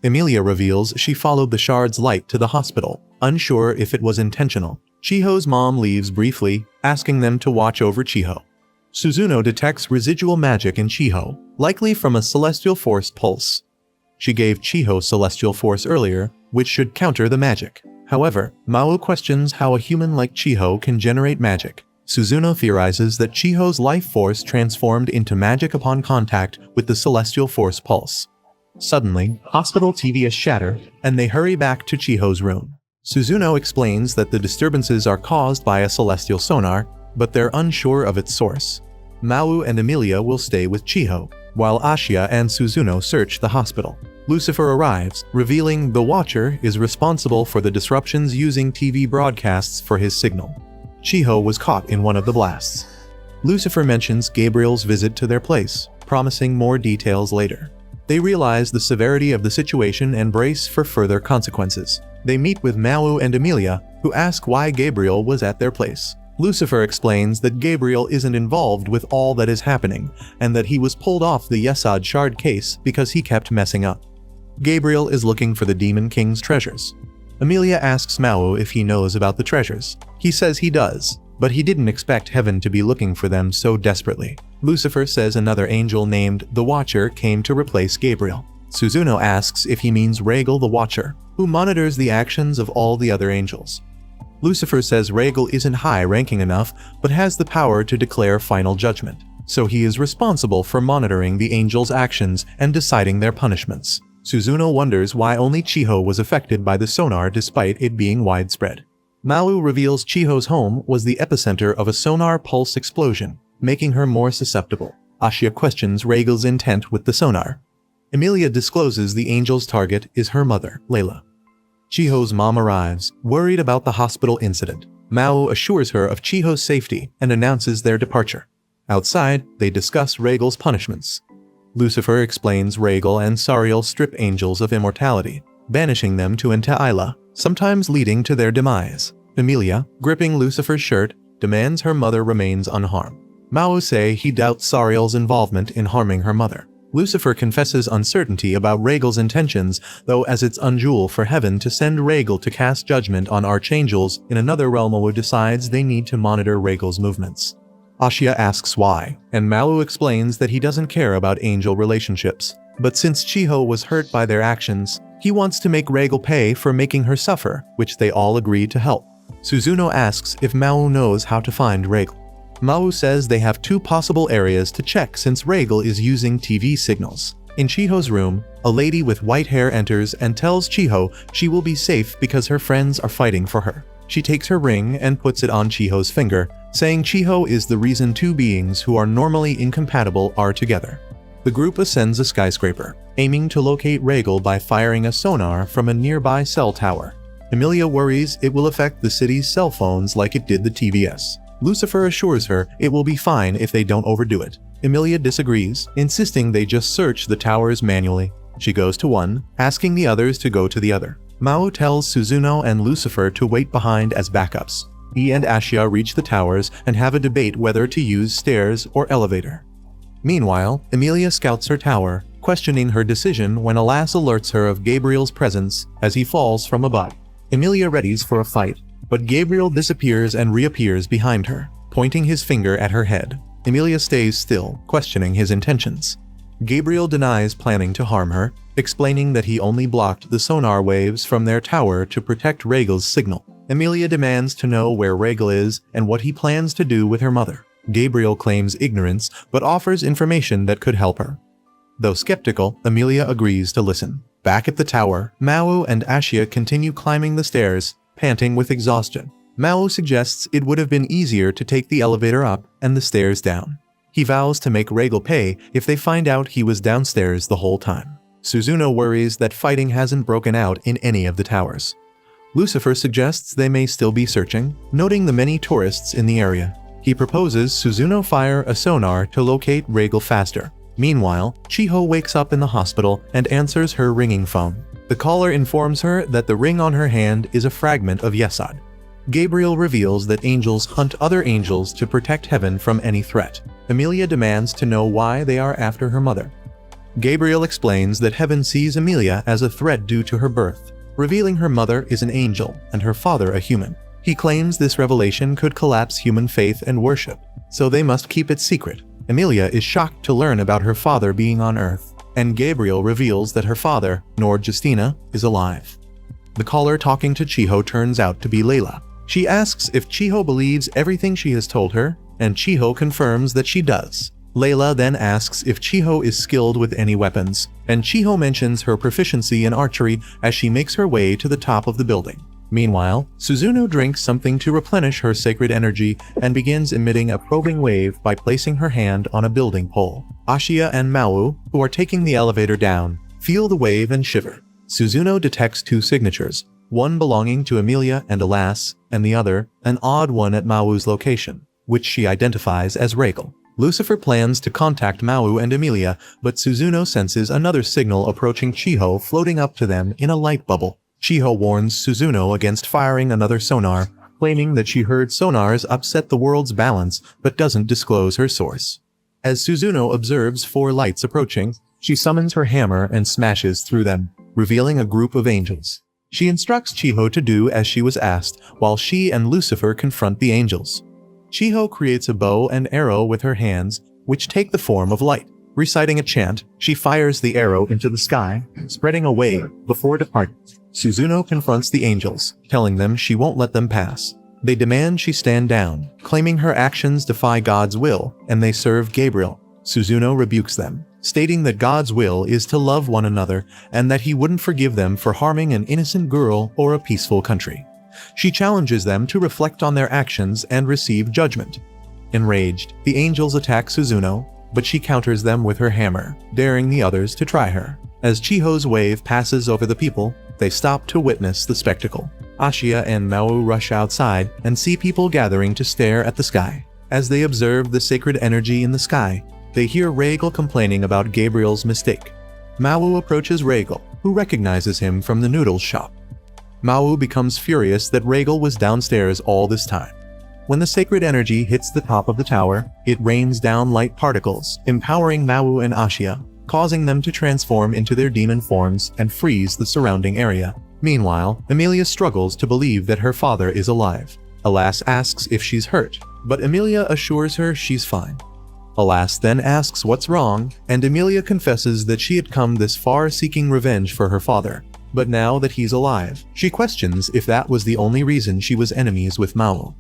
Emilia reveals she followed the shard's light to the hospital, unsure if it was intentional. Chiho's mom leaves briefly, asking them to watch over Chiho. Suzuno detects residual magic in Chiho, likely from a celestial force pulse. She gave Chiho celestial force earlier, which should counter the magic. However, Mau questions how a human like Chiho can generate magic. Suzuno theorizes that Chiho's life force transformed into magic upon contact with the celestial force pulse. Suddenly, hospital TVS shatter, and they hurry back to Chiho's room. Suzuno explains that the disturbances are caused by a celestial sonar, but they're unsure of its source. Mau and Emilia will stay with Chiho, while Ashia and Suzuno search the hospital. Lucifer arrives, revealing the Watcher is responsible for the disruptions using TV broadcasts for his signal. Chiho was caught in one of the blasts. Lucifer mentions Gabriel's visit to their place, promising more details later. They realize the severity of the situation and brace for further consequences. They meet with Mau and Emilia, who ask why Gabriel was at their place. Lucifer explains that Gabriel isn't involved with all that is happening, and that he was pulled off the Yesod shard case because he kept messing up. Gabriel is looking for the Demon King's treasures. Emilia asks Mau if he knows about the treasures. He says he does, but he didn't expect heaven to be looking for them so desperately. Lucifer says another angel named the Watcher came to replace Gabriel. Suzuno asks if he means Regal the Watcher, who monitors the actions of all the other angels. Lucifer says Regal isn't high-ranking enough, but has the power to declare final judgment, so he is responsible for monitoring the angels' actions and deciding their punishments. Suzuno wonders why only Chiho was affected by the sonar despite it being widespread. Mau reveals Chiho's home was the epicenter of a sonar pulse explosion, making her more susceptible. Ashia questions Regal's intent with the sonar. Emilia discloses the angel's target is her mother, Layla. Chiho's mom arrives, worried about the hospital incident. Mau assures her of Chiho's safety and announces their departure. Outside, they discuss Regal's punishments. Lucifer explains Regal and Sariel strip angels of immortality, banishing them to Entaila, sometimes leading to their demise. Emilia, gripping Lucifer's shirt, demands her mother remains unharmed. Mau says he doubts Sariel's involvement in harming her mother. Lucifer confesses uncertainty about Regal's intentions, though, as it's unusual for heaven to send Regal to cast judgment on archangels in another realm. Mau decides they need to monitor Regal's movements. Ashia asks why, and Mau explains that he doesn't care about angel relationships. But since Chiho was hurt by their actions, he wants to make Regal pay for making her suffer, which they all agree to help. Suzuno asks if Mau knows how to find Regal. Mau says they have two possible areas to check since Regal is using TV signals. In Chiho's room, a lady with white hair enters and tells Chiho she will be safe because her friends are fighting for her. She takes her ring and puts it on Chiho's finger, saying Chiho is the reason two beings who are normally incompatible are together. The group ascends a skyscraper, aiming to locate Regal by firing a sonar from a nearby cell tower. Emilia worries it will affect the city's cell phones like it did the TVS. Lucifer assures her it will be fine if they don't overdo it. Emilia disagrees, insisting they just search the towers manually. She goes to one, asking the others to go to the other. Mau tells Suzuno and Lucifer to wait behind as backups. He and Ashia reach the towers and have a debate whether to use stairs or elevator. Meanwhile, Emilia scouts her tower, questioning her decision when Alas alerts her of Gabriel's presence as he falls from above. Emilia readies for a fight, but Gabriel disappears and reappears behind her, pointing his finger at her head. Emilia stays still, questioning his intentions. Gabriel denies planning to harm her, explaining that he only blocked the sonar waves from their tower to protect Regal's signal. Emilia demands to know where Regal is and what he plans to do with her mother. Gabriel claims ignorance, but offers information that could help her. Though skeptical, Emilia agrees to listen. Back at the tower, Mau and Ashia continue climbing the stairs, panting with exhaustion. Mau suggests it would have been easier to take the elevator up and the stairs down. He vows to make Regal pay if they find out he was downstairs the whole time. Suzuno worries that fighting hasn't broken out in any of the towers. Lucifer suggests they may still be searching, noting the many tourists in the area. He proposes Suzuno fire a sonar to locate Regal faster. Meanwhile, Chiho wakes up in the hospital and answers her ringing phone. The caller informs her that the ring on her hand is a fragment of Yesod. Gabriel reveals that angels hunt other angels to protect heaven from any threat. Emilia demands to know why they are after her mother. Gabriel explains that heaven sees Emilia as a threat due to her birth, revealing her mother is an angel and her father a human. He claims this revelation could collapse human faith and worship, so they must keep it secret. Emilia is shocked to learn about her father being on Earth, and Gabriel reveals that her father, Nord Justina, is alive. The caller talking to Chiho turns out to be Layla. She asks if Chiho believes everything she has told her, and Chiho confirms that she does. Layla then asks if Chiho is skilled with any weapons, and Chiho mentions her proficiency in archery as she makes her way to the top of the building. Meanwhile, Suzuno drinks something to replenish her sacred energy and begins emitting a probing wave by placing her hand on a building pole. Ashia and Mau, who are taking the elevator down, feel the wave and shiver. Suzuno detects two signatures, one belonging to Emilia and Alas, and the other, an odd one at Mau's location, which she identifies as Regal. Lucifer plans to contact Mau and Emilia, but Suzuno senses another signal approaching Chiho floating up to them in a light bubble. Chiho warns Suzuno against firing another sonar, claiming that she heard sonars upset the world's balance but doesn't disclose her source. As Suzuno observes 4 lights approaching, she summons her hammer and smashes through them, revealing a group of angels. She instructs Chiho to do as she was asked, while she and Lucifer confront the angels. Chiho creates a bow and arrow with her hands, which take the form of light. Reciting a chant, she fires the arrow into the sky, spreading a wave before departing. Suzuno confronts the angels, telling them she won't let them pass. They demand she stand down, claiming her actions defy God's will, and they serve Gabriel. Suzuno rebukes them, stating that God's will is to love one another and that he wouldn't forgive them for harming an innocent girl or a peaceful country. She challenges them to reflect on their actions and receive judgment. Enraged, the angels attack Suzuno, but she counters them with her hammer, daring the others to try her. As Chiho's wave passes over the people, they stop to witness the spectacle. Ashia and Mao rush outside and see people gathering to stare at the sky. As they observe the sacred energy in the sky, they hear Regal complaining about Gabriel's mistake. Mao approaches Regal, who recognizes him from the noodle shop. Mao becomes furious that Regal was downstairs all this time. When the sacred energy hits the top of the tower, it rains down light particles, empowering Mao and Ashia, causing them to transform into their demon forms and freeze the surrounding area. Meanwhile, Emilia struggles to believe that her father is alive. Alas asks if she's hurt, but Emilia assures her she's fine. Alas then asks what's wrong, and Emilia confesses that she had come this far seeking revenge for her father. But now that he's alive, she questions if that was the only reason she was enemies with Mao.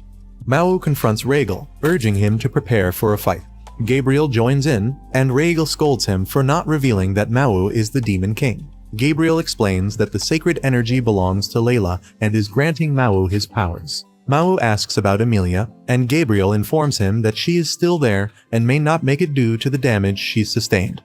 Mao confronts Regal, urging him to prepare for a fight. Gabriel joins in, and Regal scolds him for not revealing that Mao is the Demon King. Gabriel explains that the sacred energy belongs to Layla and is granting Mao his powers. Mao asks about Emilia, and Gabriel informs him that she is still there and may not make it due to the damage she's sustained.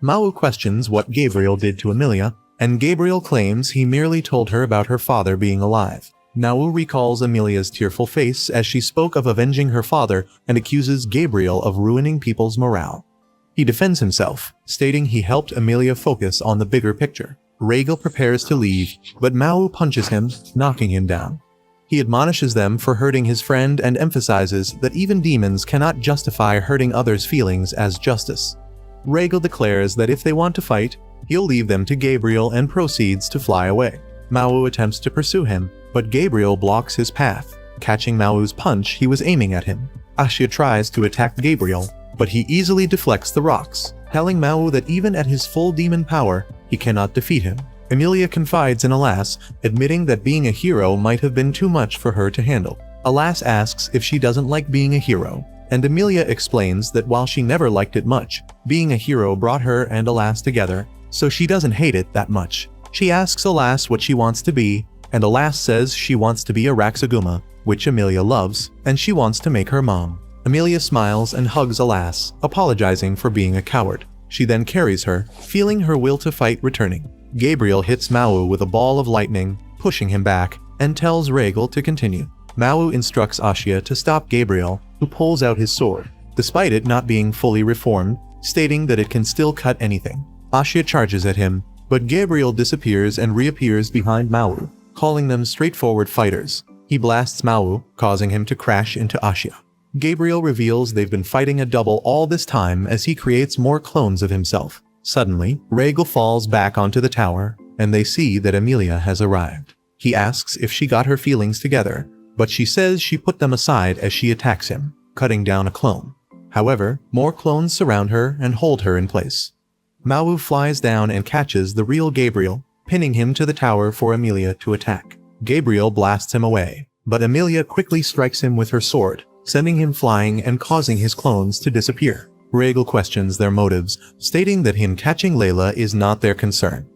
Mao questions what Gabriel did to Emilia, and Gabriel claims he merely told her about her father being alive. Mao recalls Emilia's tearful face as she spoke of avenging her father and accuses Gabriel of ruining people's morale. He defends himself, stating he helped Emilia focus on the bigger picture. Regal prepares to leave, but Mao punches him, knocking him down. He admonishes them for hurting his friend and emphasizes that even demons cannot justify hurting others' feelings as justice. Regal declares that if they want to fight, he'll leave them to Gabriel and proceeds to fly away. Mao attempts to pursue him, but Gabriel blocks his path, catching Mao's punch he was aiming at him. Ashia tries to attack Gabriel, but he easily deflects the rocks, telling Mao that even at his full demon power, he cannot defeat him. Emilia confides in Alas, admitting that being a hero might have been too much for her to handle. Alas asks if she doesn't like being a hero, and Emilia explains that while she never liked it much, being a hero brought her and Alas together, so she doesn't hate it that much. She asks Alas what she wants to be, and Alas says she wants to be a Raksaguma, which Emilia loves, and she wants to make her mom. Emilia smiles and hugs Alas, apologizing for being a coward. She then carries her, feeling her will to fight returning. Gabriel hits Mao with a ball of lightning, pushing him back, and tells Regal to continue. Mao instructs Ashia to stop Gabriel, who pulls out his sword, despite it not being fully reformed, stating that it can still cut anything. Ashia charges at him, but Gabriel disappears and reappears behind Mao, calling them straightforward fighters. He blasts Mao, causing him to crash into Ashia. Gabriel reveals they've been fighting a double all this time as he creates more clones of himself. Suddenly, Regal falls back onto the tower, and they see that Emilia has arrived. He asks if she got her feelings together, but she says she put them aside as she attacks him, cutting down a clone. However, more clones surround her and hold her in place. Mao flies down and catches the real Gabriel, pinning him to the tower for Emilia to attack. Gabriel blasts him away, but Emilia quickly strikes him with her sword, sending him flying and causing his clones to disappear. Regal questions their motives, stating that him catching Layla is not their concern.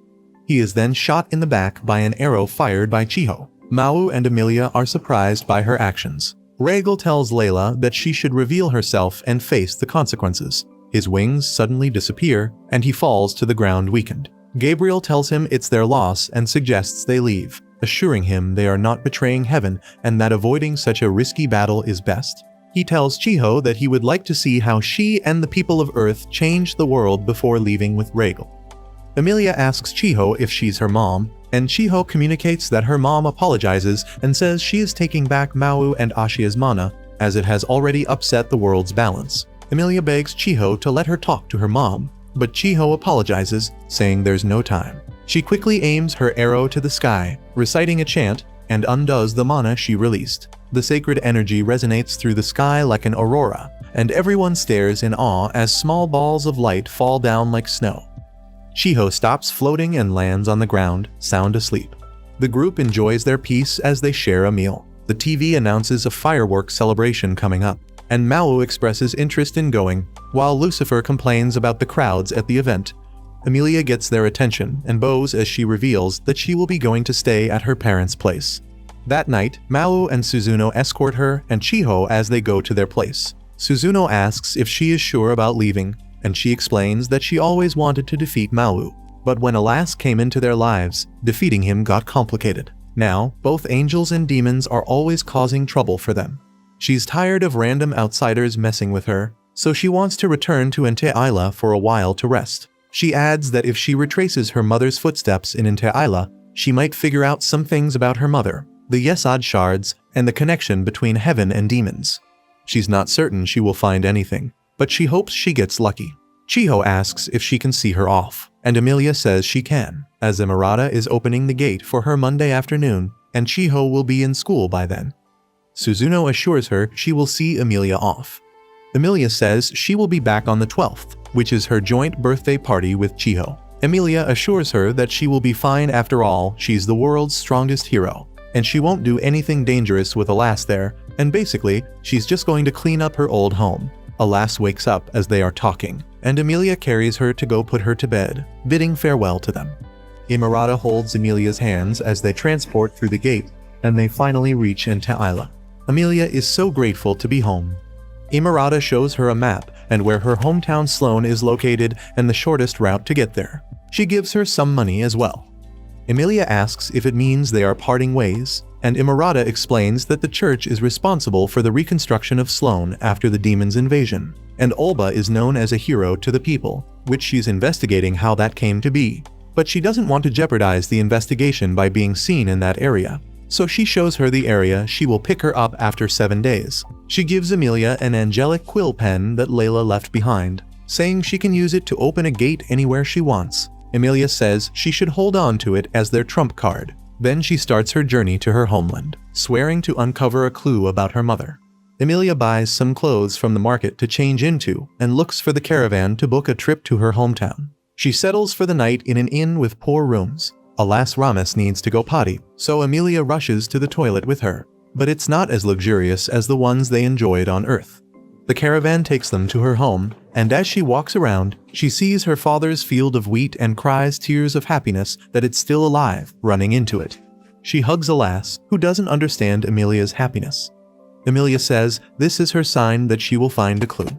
He is then shot in the back by an arrow fired by Chiho. Mao and Emilia are surprised by her actions. Regal tells Layla that she should reveal herself and face the consequences. His wings suddenly disappear, and he falls to the ground weakened. Gabriel tells him it's their loss and suggests they leave, assuring him they are not betraying heaven and that avoiding such a risky battle is best. He tells Chiho that he would like to see how she and the people of Earth change the world before leaving with Regal. Emilia asks Chiho if she's her mom, and Chiho communicates that her mom apologizes and says she is taking back Mawu and Ashia's mana, as it has already upset the world's balance. Emilia begs Chiho to let her talk to her mom, but Chiho apologizes, saying there's no time. She quickly aims her arrow to the sky, reciting a chant, and undoes the mana she released. The sacred energy resonates through the sky like an aurora, and everyone stares in awe as small balls of light fall down like snow. Chiho stops floating and lands on the ground, sound asleep. The group enjoys their peace as they share a meal. The TV announces a fireworks celebration coming up, and Mawu expresses interest in going, while Lucifer complains about the crowds at the event. Emilia gets their attention and bows as she reveals that she will be going to stay at her parents' place. That night, Mawu and Suzuno escort her and Chiho as they go to their place. Suzuno asks if she is sure about leaving, and she explains that she always wanted to defeat Mawu, but when Alas came into their lives, defeating him got complicated. Now, both angels and demons are always causing trouble for them. She's tired of random outsiders messing with her, so she wants to return to Ente'ila for a while to rest. She adds that if she retraces her mother's footsteps in Ente'ila, she might figure out some things about her mother, the Yesod shards, and the connection between heaven and demons. She's not certain she will find anything, but she hopes she gets lucky. Chiho asks if she can see her off, and Emilia says she can, as Emerata is opening the gate for her Monday afternoon, and Chiho will be in school by then. Suzuno assures her she will see Emilia off. Emilia says she will be back on the 12th, which is her joint birthday party with Chiho. Emilia assures her that she will be fine after all, she's the world's strongest hero, and she won't do anything dangerous with Alas there, and basically, she's just going to clean up her old home. Alas wakes up as they are talking, and Emilia carries her to go put her to bed, bidding farewell to them. Emerata holds Emilia's hands as they transport through the gate, and they finally reach Ente'ila. Emilia is so grateful to be home. Emerata shows her a map and where her hometown Sloan is located and the shortest route to get there. She gives her some money as well. Emilia asks if it means they are parting ways, and Emerata explains that the church is responsible for the reconstruction of Sloan after the demon's invasion, and Olba is known as a hero to the people, which she's investigating how that came to be. But she doesn't want to jeopardize the investigation by being seen in that area, so she shows her the area she will pick her up after 7 days. She gives Emilia an angelic quill pen that Layla left behind, saying she can use it to open a gate anywhere she wants. Emilia says she should hold on to it as their trump card. Then she starts her journey to her homeland, swearing to uncover a clue about her mother. Emilia buys some clothes from the market to change into and looks for the caravan to book a trip to her hometown. She settles for the night in an inn with poor rooms. Alas, Ramis needs to go potty, so Emilia rushes to the toilet with her, but it's not as luxurious as the ones they enjoyed on Earth. The caravan takes them to her home, and as she walks around, she sees her father's field of wheat and cries tears of happiness that it's still alive, running into it. She hugs Alas, who doesn't understand Emilia's happiness. Emilia says this is her sign that she will find a clue.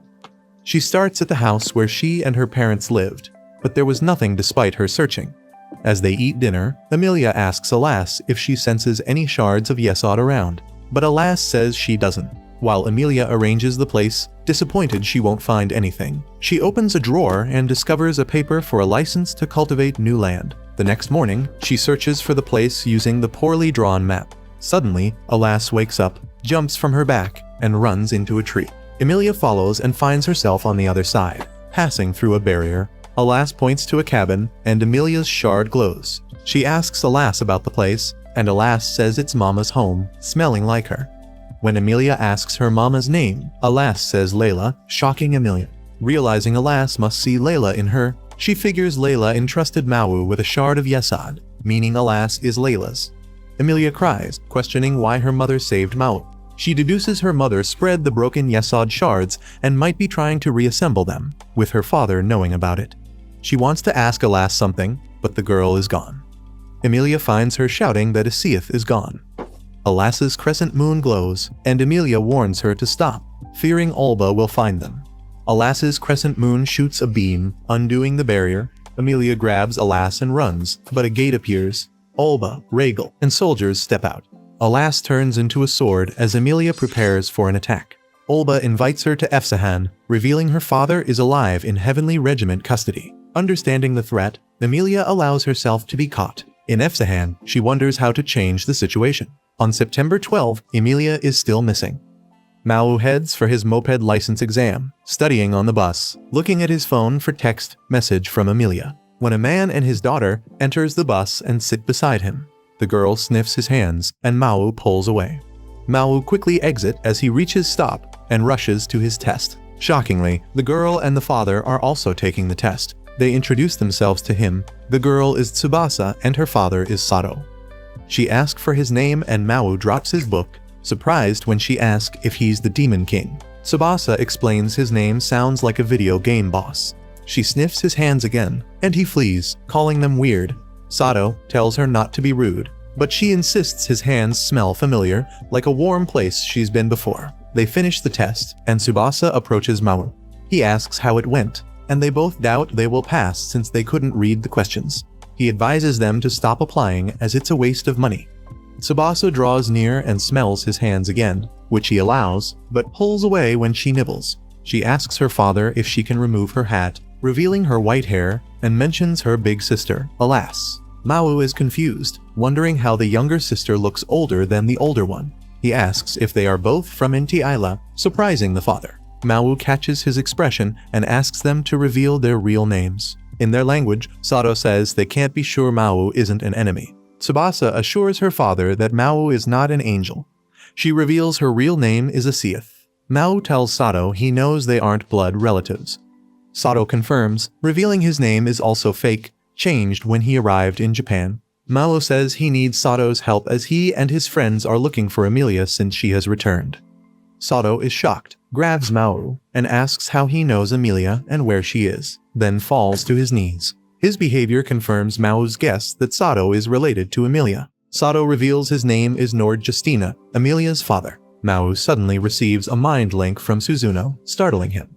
She starts at the house where she and her parents lived, but there was nothing despite her searching. As they eat dinner, Emilia asks Alas if she senses any shards of Yesod around, but Alas says she doesn't. While Emilia arranges the place, disappointed she won't find anything, she opens a drawer and discovers a paper for a license to cultivate new land. The next morning, she searches for the place using the poorly drawn map. Suddenly, Alas wakes up, jumps from her back, and runs into a tree. Emilia follows and finds herself on the other side, passing through a barrier. Alas points to a cabin, and Emilia's shard glows. She asks Alas about the place, and Alas says it's Mama's home, smelling like her. When Emilia asks her Mama's name, Alas says Layla, shocking Emilia. Realizing Alas must see Layla in her, she figures Layla entrusted Mawu with a shard of Yesod, meaning Alas is Layla's. Emilia cries, questioning why her mother saved Mawu. She deduces her mother spread the broken Yesod shards and might be trying to reassemble them, with her father knowing about it. She wants to ask Alas something, but the girl is gone. Emilia finds her shouting that Asiath is gone. Alas's crescent moon glows, and Emilia warns her to stop, fearing Olba will find them. Alas's crescent moon shoots a beam, undoing the barrier. Emilia grabs Alas and runs, but a gate appears. Olba, Rhaegal, and soldiers step out. Alas turns into a sword as Emilia prepares for an attack. Olba invites her to Efsahan, revealing her father is alive in Heavenly Regiment custody. Understanding the threat, Emilia allows herself to be caught. In Efsahan, she wonders how to change the situation. On September 12, Emilia is still missing. Mao heads for his moped license exam, studying on the bus, looking at his phone for text message from Emilia. When a man and his daughter enters the bus and sit beside him, the girl sniffs his hands and Mao pulls away. Mao quickly exits as he reaches stop and rushes to his test. Shockingly, the girl and the father are also taking the test. They introduce themselves to him. The girl is Tsubasa and her father is Sato. She asks for his name and Mao drops his book, surprised when she asks if he's the Demon King. Tsubasa explains his name sounds like a video game boss. She sniffs his hands again, and he flees, calling them weird. Sato tells her not to be rude, but she insists his hands smell familiar, like a warm place she's been before. They finish the test, and Tsubasa approaches Mao. He asks how it went, and they both doubt they will pass since they couldn't read the questions. He advises them to stop applying as it's a waste of money. Tsubasa draws near and smells his hands again, which he allows, but pulls away when she nibbles. She asks her father if she can remove her hat, revealing her white hair, and mentions her big sister. Alas, Mao is confused, wondering how the younger sister looks older than the older one. He asks if they are both from Inti-Isla, surprising the father. Mao catches his expression and asks them to reveal their real names. In their language, Sato says they can't be sure Mao isn't an enemy. Tsubasa assures her father that Mao is not an angel. She reveals her real name is Asiath. Mao tells Sato he knows they aren't blood relatives. Sato confirms, revealing his name is also fake, changed when he arrived in Japan. Mao says he needs Sato's help as he and his friends are looking for Emilia since she has returned. Sato is shocked, grabs Mao, and asks how he knows Emilia and where she is, then falls to his knees. His behavior confirms Mao's guess that Sato is related to Emilia. Sato reveals his name is Nord Justina, Emilia's father. Mao suddenly receives a mind link from Suzuno, startling him.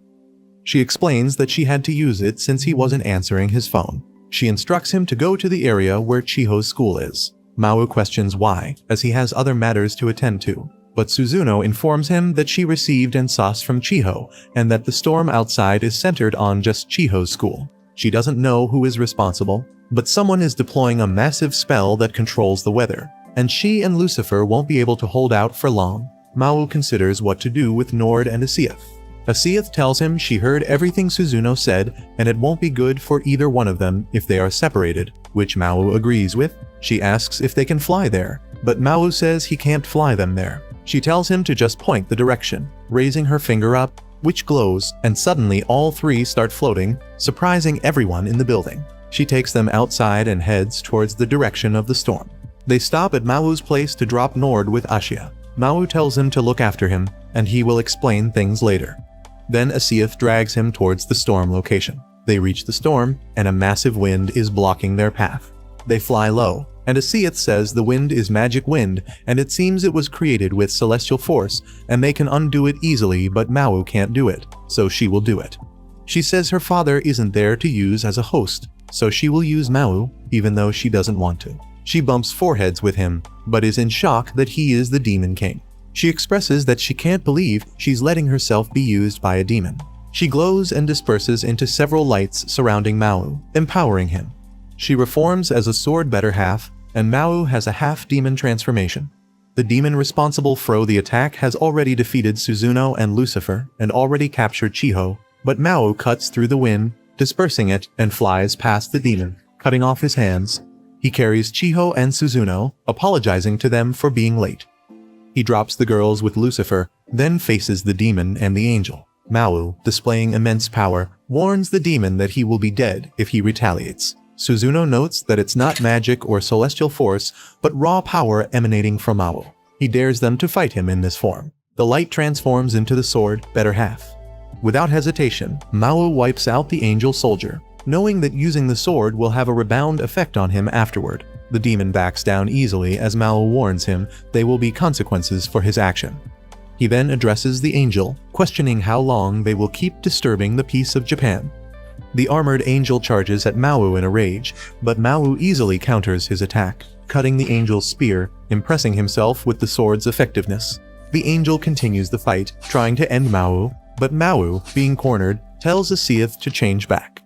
She explains that she had to use it since he wasn't answering his phone. She instructs him to go to the area where Chiho's school is. Mao questions why, as he has other matters to attend to. But Suzuno informs him that she received an sauce from Chiho, and that the storm outside is centered on just Chiho's school. She doesn't know who is responsible, but someone is deploying a massive spell that controls the weather, and she and Lucifer won't be able to hold out for long. Mao considers what to do with Nord and Asiath. Asiath tells him she heard everything Suzuno said, and it won't be good for either one of them if they are separated, which Mao agrees with. She asks if they can fly there, but Mao says he can't fly them there. She tells him to just point the direction, raising her finger up, which glows, and suddenly all three start floating, surprising everyone in the building. She takes them outside and heads towards the direction of the storm. They stop at Mao's place to drop Nord with Ashia. Mao tells him to look after him, and he will explain things later. Then Asiath drags him towards the storm location. They reach the storm, and a massive wind is blocking their path. They fly low, and Asiath says the wind is magic wind, and it seems it was created with celestial force, and they can undo it easily, but Mao can't do it, so she will do it. She says her father isn't there to use as a host, so she will use Mao, even though she doesn't want to. She bumps foreheads with him, but is in shock that he is the Demon King. She expresses that she can't believe she's letting herself be used by a demon. She glows and disperses into several lights surrounding Mao, empowering him. She reforms as a sword better half, and Mao has a half-demon transformation. The demon responsible for the attack has already defeated Suzuno and Lucifer and already captured Chiho, but Mao cuts through the wind, dispersing it, and flies past the demon, cutting off his hands. He carries Chiho and Suzuno, apologizing to them for being late. He drops the girls with Lucifer, then faces the demon and the angel. Mao, displaying immense power, warns the demon that he will be dead if he retaliates. Suzuno notes that it's not magic or celestial force, but raw power emanating from Mao. He dares them to fight him in this form. The light transforms into the sword, better half. Without hesitation, Mao wipes out the angel soldier, knowing that using the sword will have a rebound effect on him afterward. The demon backs down easily as Mao warns him there will be consequences for his action. He then addresses the angel, questioning how long they will keep disturbing the peace of Japan. The armored angel charges at Mao in a rage, but Mao easily counters his attack, cutting the angel's spear, impressing himself with the sword's effectiveness. The angel continues the fight, trying to end Mao, but Mao, being cornered, tells Asiath to change back.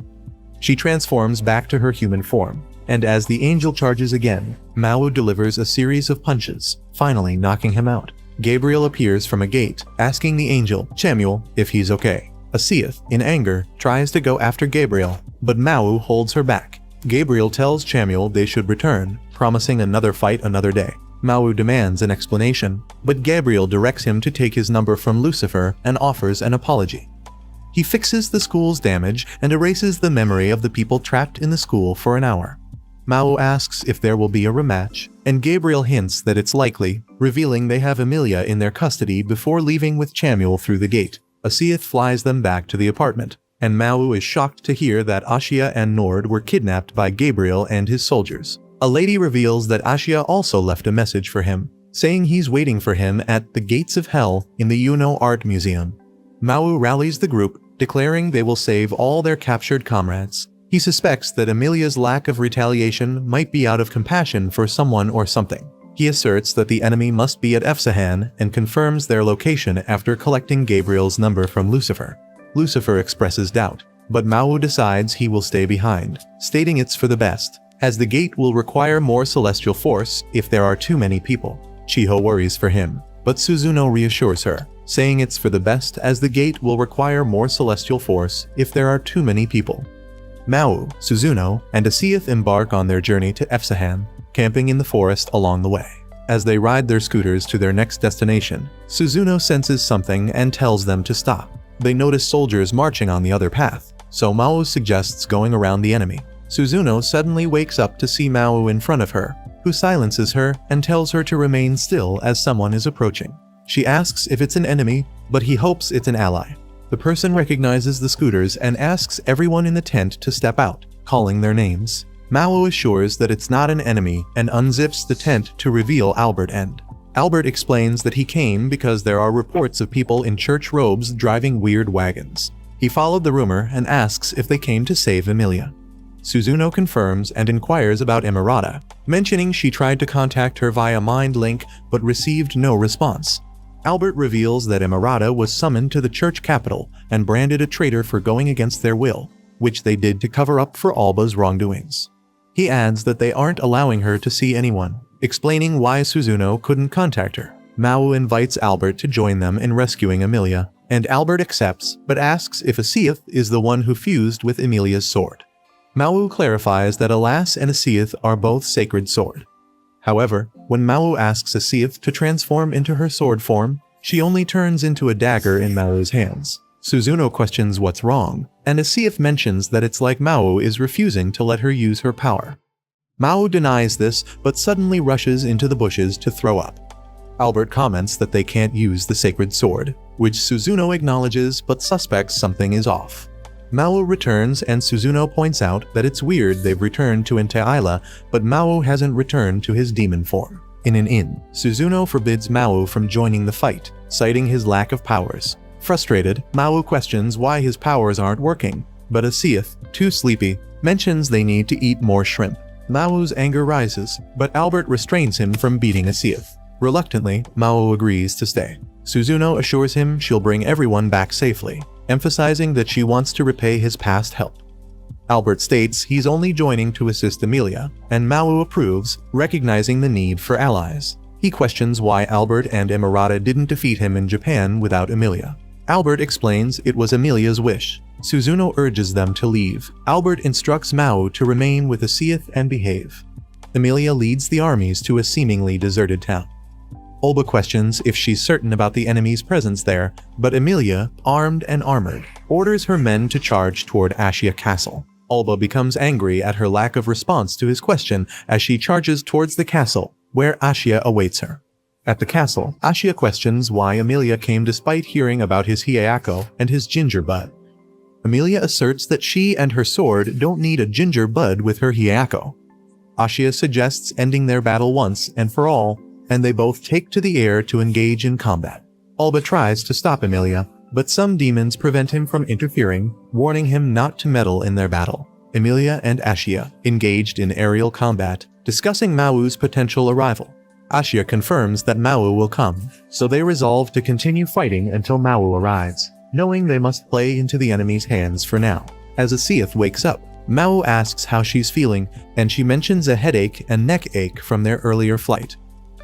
She transforms back to her human form. and as the angel charges again, Mao delivers a series of punches, finally knocking him out. Gabriel appears from a gate, asking the angel, Samuel, if he's okay. Asiath, in anger, tries to go after Gabriel, but Mao holds her back. Gabriel tells Samuel they should return, promising another fight another day. Mao demands an explanation, but Gabriel directs him to take his number from Lucifer and offers an apology. He fixes the school's damage and erases the memory of the people trapped in the school for an hour. Mao asks if there will be a rematch, and Gabriel hints that it's likely, revealing they have Emilia in their custody before leaving with Samuel through the gate. Asiath flies them back to the apartment, and Mao is shocked to hear that Ashia and Nord were kidnapped by Gabriel and his soldiers. A lady reveals that Ashia also left a message for him, saying he's waiting for him at the Gates of Hell in the Uno Art Museum. Mao rallies the group, declaring they will save all their captured comrades. He suspects that Emilia's lack of retaliation might be out of compassion for someone or something. He asserts that the enemy must be at Efsahan and confirms their location after collecting Gabriel's number from Lucifer. Lucifer expresses doubt, but Mao decides he will stay behind, stating it's for the best, as the gate will require more celestial force if there are too many people. Chiho worries for him, but Suzuno reassures her, saying it's for the best as the gate will require more celestial force if there are too many people. Mao, Suzuno, and Asiath embark on their journey to Efsahan, camping in the forest along the way. As they ride their scooters to their next destination, Suzuno senses something and tells them to stop. They notice soldiers marching on the other path, so Mao suggests going around the enemy. Suzuno suddenly wakes up to see Mao in front of her, who silences her and tells her to remain still as someone is approaching. She asks if it's an enemy, but he hopes it's an ally. The person recognizes the scooters and asks everyone in the tent to step out, calling their names. Mao assures that it's not an enemy and unzips the tent to reveal Albert End. Albert explains that he came because there are reports of people in church robes driving weird wagons. He followed the rumor and asks if they came to save Emilia. Suzuno confirms and inquires about Emirata, mentioning she tried to contact her via Mind Link but received no response. Albert reveals that Emirata was summoned to the church capital and branded a traitor for going against their will, which they did to cover up for Alba's wrongdoings. He adds that they aren't allowing her to see anyone, explaining why Suzuno couldn't contact her. Mao invites Albert to join them in rescuing Emilia, and Albert accepts but asks if Asiath is the one who fused with Emilia's sword. Mao clarifies that Alas and Asiath are both sacred sword. However, when Mao asks Asiath to transform into her sword form, she only turns into a dagger in Mao's hands. Suzuno questions what's wrong, and Asiath mentions that it's like Mao is refusing to let her use her power. Mao denies this but suddenly rushes into the bushes to throw up. Albert comments that they can't use the sacred sword, which Suzuno acknowledges but suspects something is off. Mao returns and Suzuno points out that it's weird they've returned to Intaila, but Mao hasn't returned to his demon form. In an inn, Suzuno forbids Mao from joining the fight, citing his lack of powers. Frustrated, Mao questions why his powers aren't working, but Asiath, too sleepy, mentions they need to eat more shrimp. Mao's anger rises, but Albert restrains him from beating Asiath. Reluctantly, Mao agrees to stay. Suzuno assures him she'll bring everyone back safely, emphasizing that she wants to repay his past help. Albert states he's only joining to assist Emilia, and Mao approves, recognizing the need for allies. He questions why Albert and Emirata didn't defeat him in Japan without Emilia. Albert explains it was Emilia's wish. Suzuno urges them to leave. Albert instructs Mao to remain with Asiath and behave. Emilia leads the armies to a seemingly deserted town. Olba questions if she's certain about the enemy's presence there, but Emilia, armed and armored, orders her men to charge toward Ashia Castle. Olba becomes angry at her lack of response to his question as she charges towards the castle, where Ashia awaits her. At the castle, Ashia questions why Emilia came despite hearing about his Hiyako and his ginger bud. Emilia asserts that she and her sword don't need a ginger bud with her Hiyako. Ashia suggests ending their battle once and for all, and they both take to the air to engage in combat. Olba tries to stop Emilia, but some demons prevent him from interfering, warning him not to meddle in their battle. Emilia and Ashia engaged in aerial combat, discussing Mao's potential arrival. Ashia confirms that Mao will come, so they resolve to continue fighting until Mao arrives, knowing they must play into the enemy's hands for now. As Asiath wakes up, Mao asks how she's feeling, and she mentions a headache and neck ache from their earlier flight.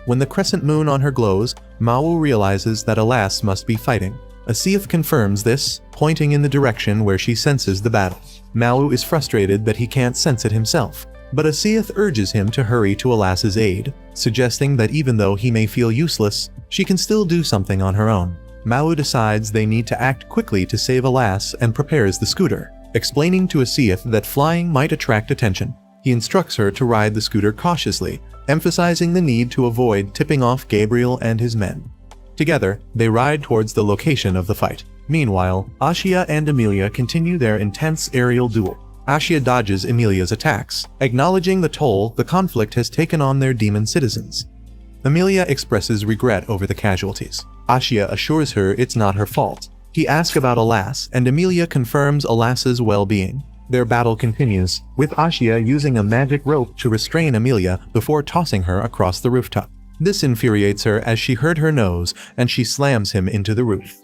When the crescent moon on her glows, Mao realizes that Alas must be fighting. Asif confirms this, pointing in the direction where she senses the battle. Mao is frustrated that he can't sense it himself, but Asif urges him to hurry to Alas's aid, suggesting that even though he may feel useless, she can still do something on her own. Mao decides they need to act quickly to save Alas and prepares the scooter, explaining to Asif that flying might attract attention. He instructs her to ride the scooter cautiously, emphasizing the need to avoid tipping off Gabriel and his men. Together, they ride towards the location of the fight. Meanwhile, Ashia and Emilia continue their intense aerial duel. Ashia dodges Emilia's attacks, acknowledging the toll the conflict has taken on their demon citizens. Emilia expresses regret over the casualties. Ashia assures her it's not her fault. He asks about Alas, and Emilia confirms Alas's well-being. Their battle continues, with Ashia using a magic rope to restrain Emilia before tossing her across the rooftop. This infuriates her as she hurt her nose and she slams him into the roof.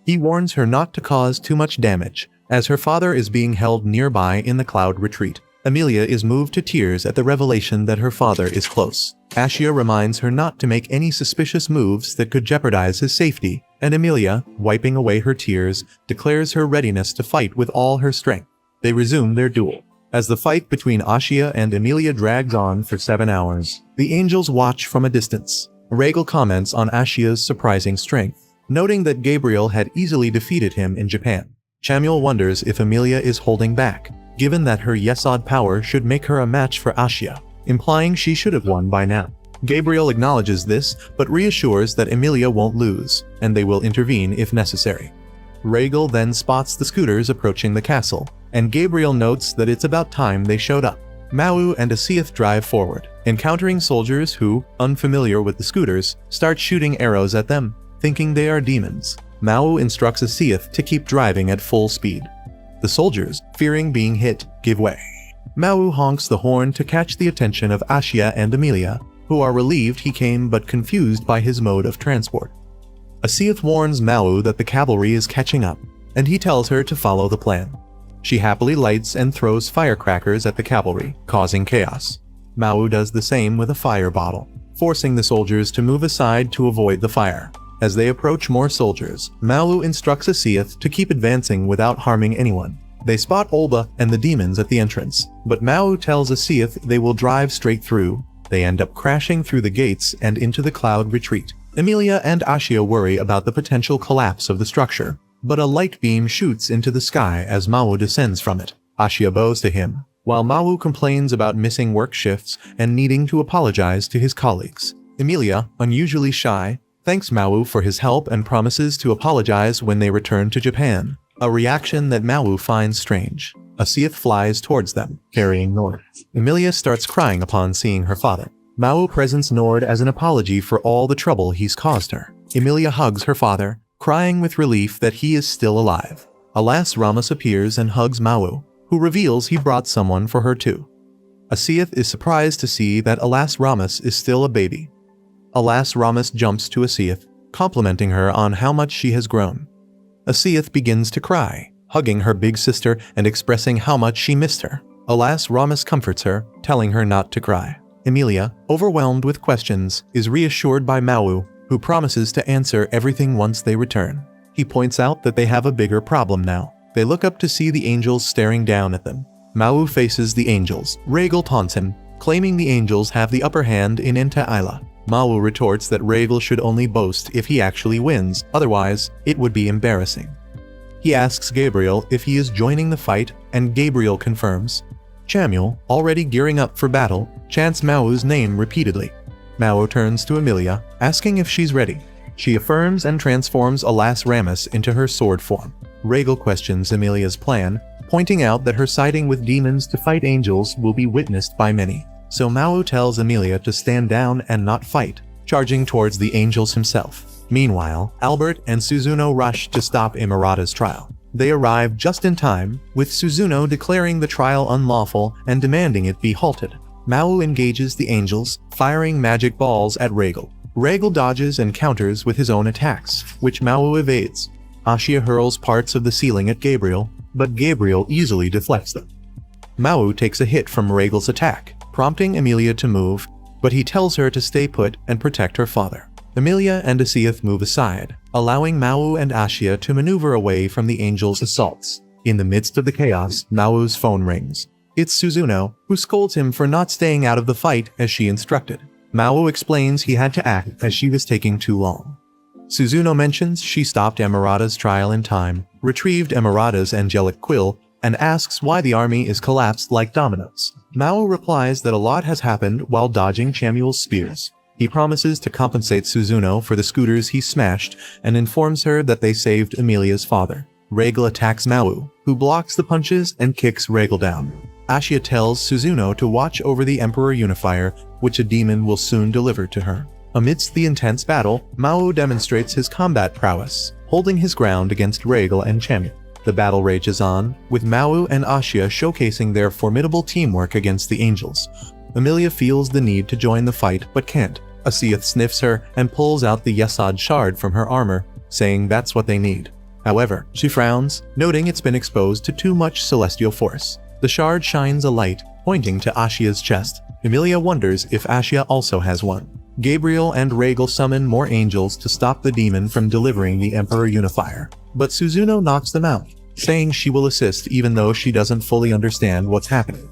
He warns her not to cause too much damage, as her father is being held nearby in the cloud retreat. Emilia is moved to tears at the revelation that her father is close. Ashia reminds her not to make any suspicious moves that could jeopardize his safety, and Emilia, wiping away her tears, declares her readiness to fight with all her strength. They resume their duel. As the fight between Ashia and Emilia drags on for 7 hours, the angels watch from a distance. Regal comments on Ashia's surprising strength, noting that Gabriel had easily defeated him in Japan. Chamuel wonders if Emilia is holding back, given that her Yesod power should make her a match for Ashia, implying she should have won by now. Gabriel acknowledges this, but reassures that Emilia won't lose, and they will intervene if necessary. Regal then spots the scooters approaching the castle, and Gabriel notes that it's about time they showed up. Mao and Asif drive forward, encountering soldiers who, unfamiliar with the scooters, start shooting arrows at them, thinking they are demons. Mao instructs Asif to keep driving at full speed. The soldiers, fearing being hit, give way. Mao honks the horn to catch the attention of Ashia and Emilia, who are relieved he came but confused by his mode of transport. Asif warns Mao that the cavalry is catching up, and he tells her to follow the plan. She happily lights and throws firecrackers at the cavalry, causing chaos. Mao does the same with a fire bottle, forcing the soldiers to move aside to avoid the fire. As they approach more soldiers, Mao instructs Asif to keep advancing without harming anyone. They spot Olba and the demons at the entrance, but Mao tells Asif they will drive straight through. They end up crashing through the gates and into the cloud retreat. Emilia and Ashia worry about the potential collapse of the structure, but a light beam shoots into the sky as Mao descends from it. Ashia bows to him, while Mao complains about missing work shifts and needing to apologize to his colleagues. Emilia, unusually shy, thanks Mao for his help and promises to apologize when they return to Japan, a reaction that Mao finds strange. Asif flies towards them, carrying Nord. Emilia starts crying upon seeing her father. Mao presents Nord as an apology for all the trouble he's caused her. Emilia hugs her father, crying with relief that he is still alive. Alas Ramos appears and hugs Mao, who reveals he brought someone for her too. Asif is surprised to see that Alas Ramos is still a baby. Alas Ramos jumps to Asif, complimenting her on how much she has grown. Asif begins to cry, hugging her big sister and expressing how much she missed her. Alas Ramos comforts her, telling her not to cry. Emilia, overwhelmed with questions, is reassured by Mao, who promises to answer everything once they return. He points out that they have a bigger problem now. They look up to see the angels staring down at them. Mao faces the angels. Regal taunts him, claiming the angels have the upper hand in Enta-Isla. Mao retorts that Regal should only boast if he actually wins, otherwise, it would be embarrassing. He asks Gabriel if he is joining the fight, and Gabriel confirms. Chamuel, already gearing up for battle, chants Mao's name repeatedly. Mao turns to Emilia, asking if she's ready. She affirms and transforms Alas Ramos into her sword form. Regal questions Emilia's plan, pointing out that her siding with demons to fight angels will be witnessed by many. So Mao tells Emilia to stand down and not fight, charging towards the angels himself. Meanwhile, Albert and Suzuno rush to stop Imarata's trial. They arrive just in time, with Suzuno declaring the trial unlawful and demanding it be halted. Mao engages the angels, firing magic balls at Regal. Regal dodges and counters with his own attacks, which Mao evades. Ashia hurls parts of the ceiling at Gabriel, but Gabriel easily deflects them. Mao takes a hit from Regal's attack, prompting Emilia to move, but he tells her to stay put and protect her father. Emilia and Asiath move aside, allowing Mao and Ashia to maneuver away from the angels' assaults. In the midst of the chaos, Mao's phone rings. It's Suzuno, who scolds him for not staying out of the fight as she instructed. Mao explains he had to act as she was taking too long. Suzuno mentions she stopped Emerata's trial in time, retrieved Emerata's angelic quill, and asks why the army is collapsed like dominoes. Mao replies that a lot has happened while dodging Chamuel's spears. He promises to compensate Suzuno for the scooters he smashed and informs her that they saved Emilia's father. Regal attacks Mao, who blocks the punches and kicks Regal down. Ashia tells Suzuno to watch over the Emperor Unifier, which a demon will soon deliver to her. Amidst the intense battle, Mao demonstrates his combat prowess, holding his ground against Regal and Chamuel. The battle rages on, with Mao and Ashia showcasing their formidable teamwork against the angels. Emilia feels the need to join the fight but can't. Asiath sniffs her and pulls out the Yesod shard from her armor, saying that's what they need. However, she frowns, noting it's been exposed to too much celestial force. The shard shines a light, pointing to Ashia's chest. Emilia wonders if Ashia also has one. Gabriel and Regal summon more angels to stop the demon from delivering the Emperor Unifier. But Suzuno knocks them out, saying she will assist even though she doesn't fully understand what's happening.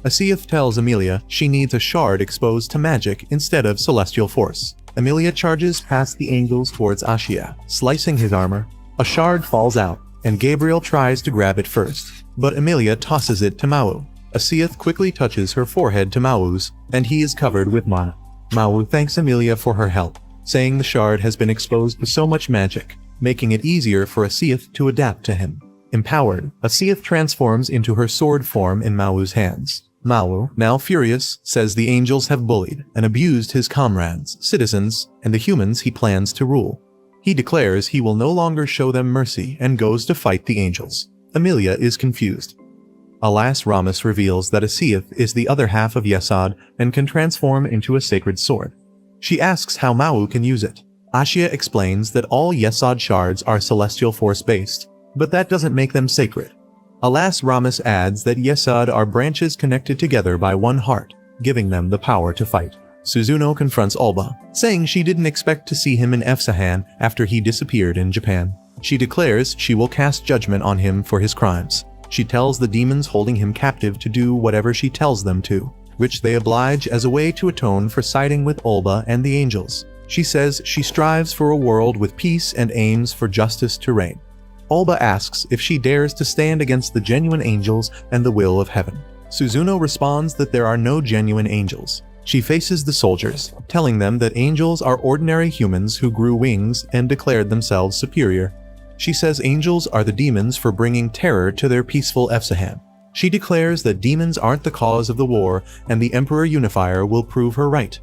Asiath tells Emilia she needs a shard exposed to magic instead of celestial force. Emilia charges past the angels towards Ashia, slicing his armor. A shard falls out, and Gabriel tries to grab it first, but Emilia tosses it to Mao. Asiath quickly touches her forehead to Mao's, and he is covered with mana. Mao thanks Emilia for her help, saying the shard has been exposed to so much magic, making it easier for Asiath to adapt to him. Empowered, Asiath transforms into her sword form in Mao's hands. Mao, now furious, says the angels have bullied and abused his comrades, citizens, and the humans he plans to rule. He declares he will no longer show them mercy and goes to fight the angels. Emilia is confused. Alas, Ramus reveals that Asiath is the other half of Yesod and can transform into a sacred sword. She asks how Mao can use it. Ashia explains that all Yesod shards are celestial force-based, but that doesn't make them sacred. Alas, Ramus adds that Yesod are branches connected together by one heart, giving them the power to fight. Suzuno confronts Alba, saying she didn't expect to see him in Efsahan after he disappeared in Japan. She declares she will cast judgment on him for his crimes. She tells the demons holding him captive to do whatever she tells them to, which they oblige as a way to atone for siding with Alba and the angels. She says she strives for a world with peace and aims for justice to reign. Alba asks if she dares to stand against the genuine angels and the will of heaven. Suzuno responds that there are no genuine angels. She faces the soldiers, telling them that angels are ordinary humans who grew wings and declared themselves superior. She says angels are the demons for bringing terror to their peaceful Efsahan. She declares that demons aren't the cause of the war and the Emperor Unifier will prove her right.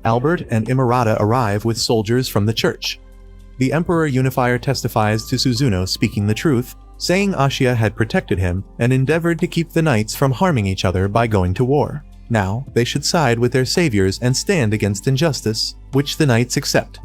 Albert and Emerata arrive with soldiers from the church. The Emperor Unifier testifies to Suzuno speaking the truth, saying Ashia had protected him and endeavored to keep the knights from harming each other by going to war. Now, they should side with their saviors and stand against injustice, which the knights accept.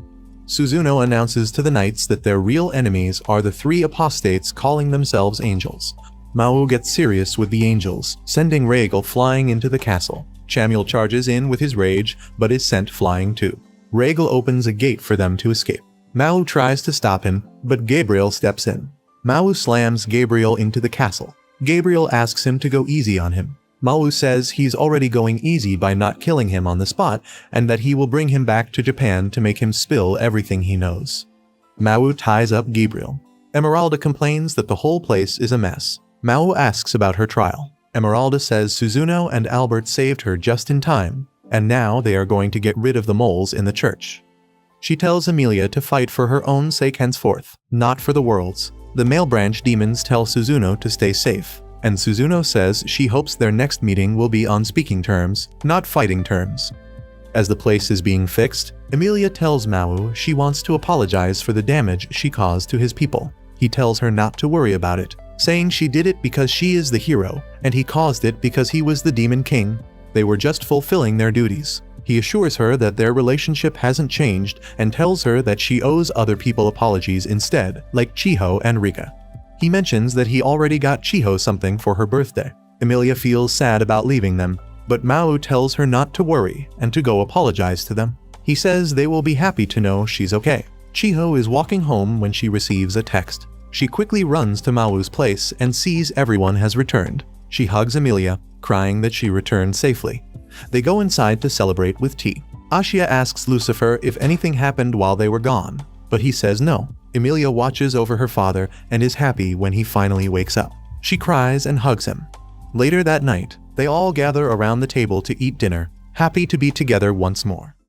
Suzuno announces to the knights that their real enemies are the three apostates calling themselves angels. Mao gets serious with the angels, sending Regal flying into the castle. Chamuel charges in with his rage, but is sent flying too. Regal opens a gate for them to escape. Mao tries to stop him, but Gabriel steps in. Mao slams Gabriel into the castle. Gabriel asks him to go easy on him. Mao says he's already going easy by not killing him on the spot, and that he will bring him back to Japan to make him spill everything he knows. Mao ties up Gabriel. Emeralda complains that the whole place is a mess. Mao asks about her trial. Emeralda says Suzuno and Albert saved her just in time, and now they are going to get rid of the moles in the church. She tells Emilia to fight for her own sake henceforth, not for the world's. The male branch demons tell Suzuno to stay safe, and Suzuno says she hopes their next meeting will be on speaking terms, not fighting terms. As the place is being fixed, Emilia tells Mao she wants to apologize for the damage she caused to his people. He tells her not to worry about it, saying she did it because she is the hero, and he caused it because he was the demon king. They were just fulfilling their duties. He assures her that their relationship hasn't changed and tells her that she owes other people apologies instead, like Chiho and Rika. He mentions that he already got Chiho something for her birthday. Emilia feels sad about leaving them, but Mau tells her not to worry and to go apologize to them. He says they will be happy to know she's okay. Chiho is walking home when she receives a text. She quickly runs to Mau's place and sees everyone has returned. She hugs Emilia, crying that she returned safely. They go inside to celebrate with tea. Ashia asks Lucifer if anything happened while they were gone, but he says no. Emilia watches over her father and is happy when he finally wakes up. She cries and hugs him. Later that night, they all gather around the table to eat dinner, happy to be together once more.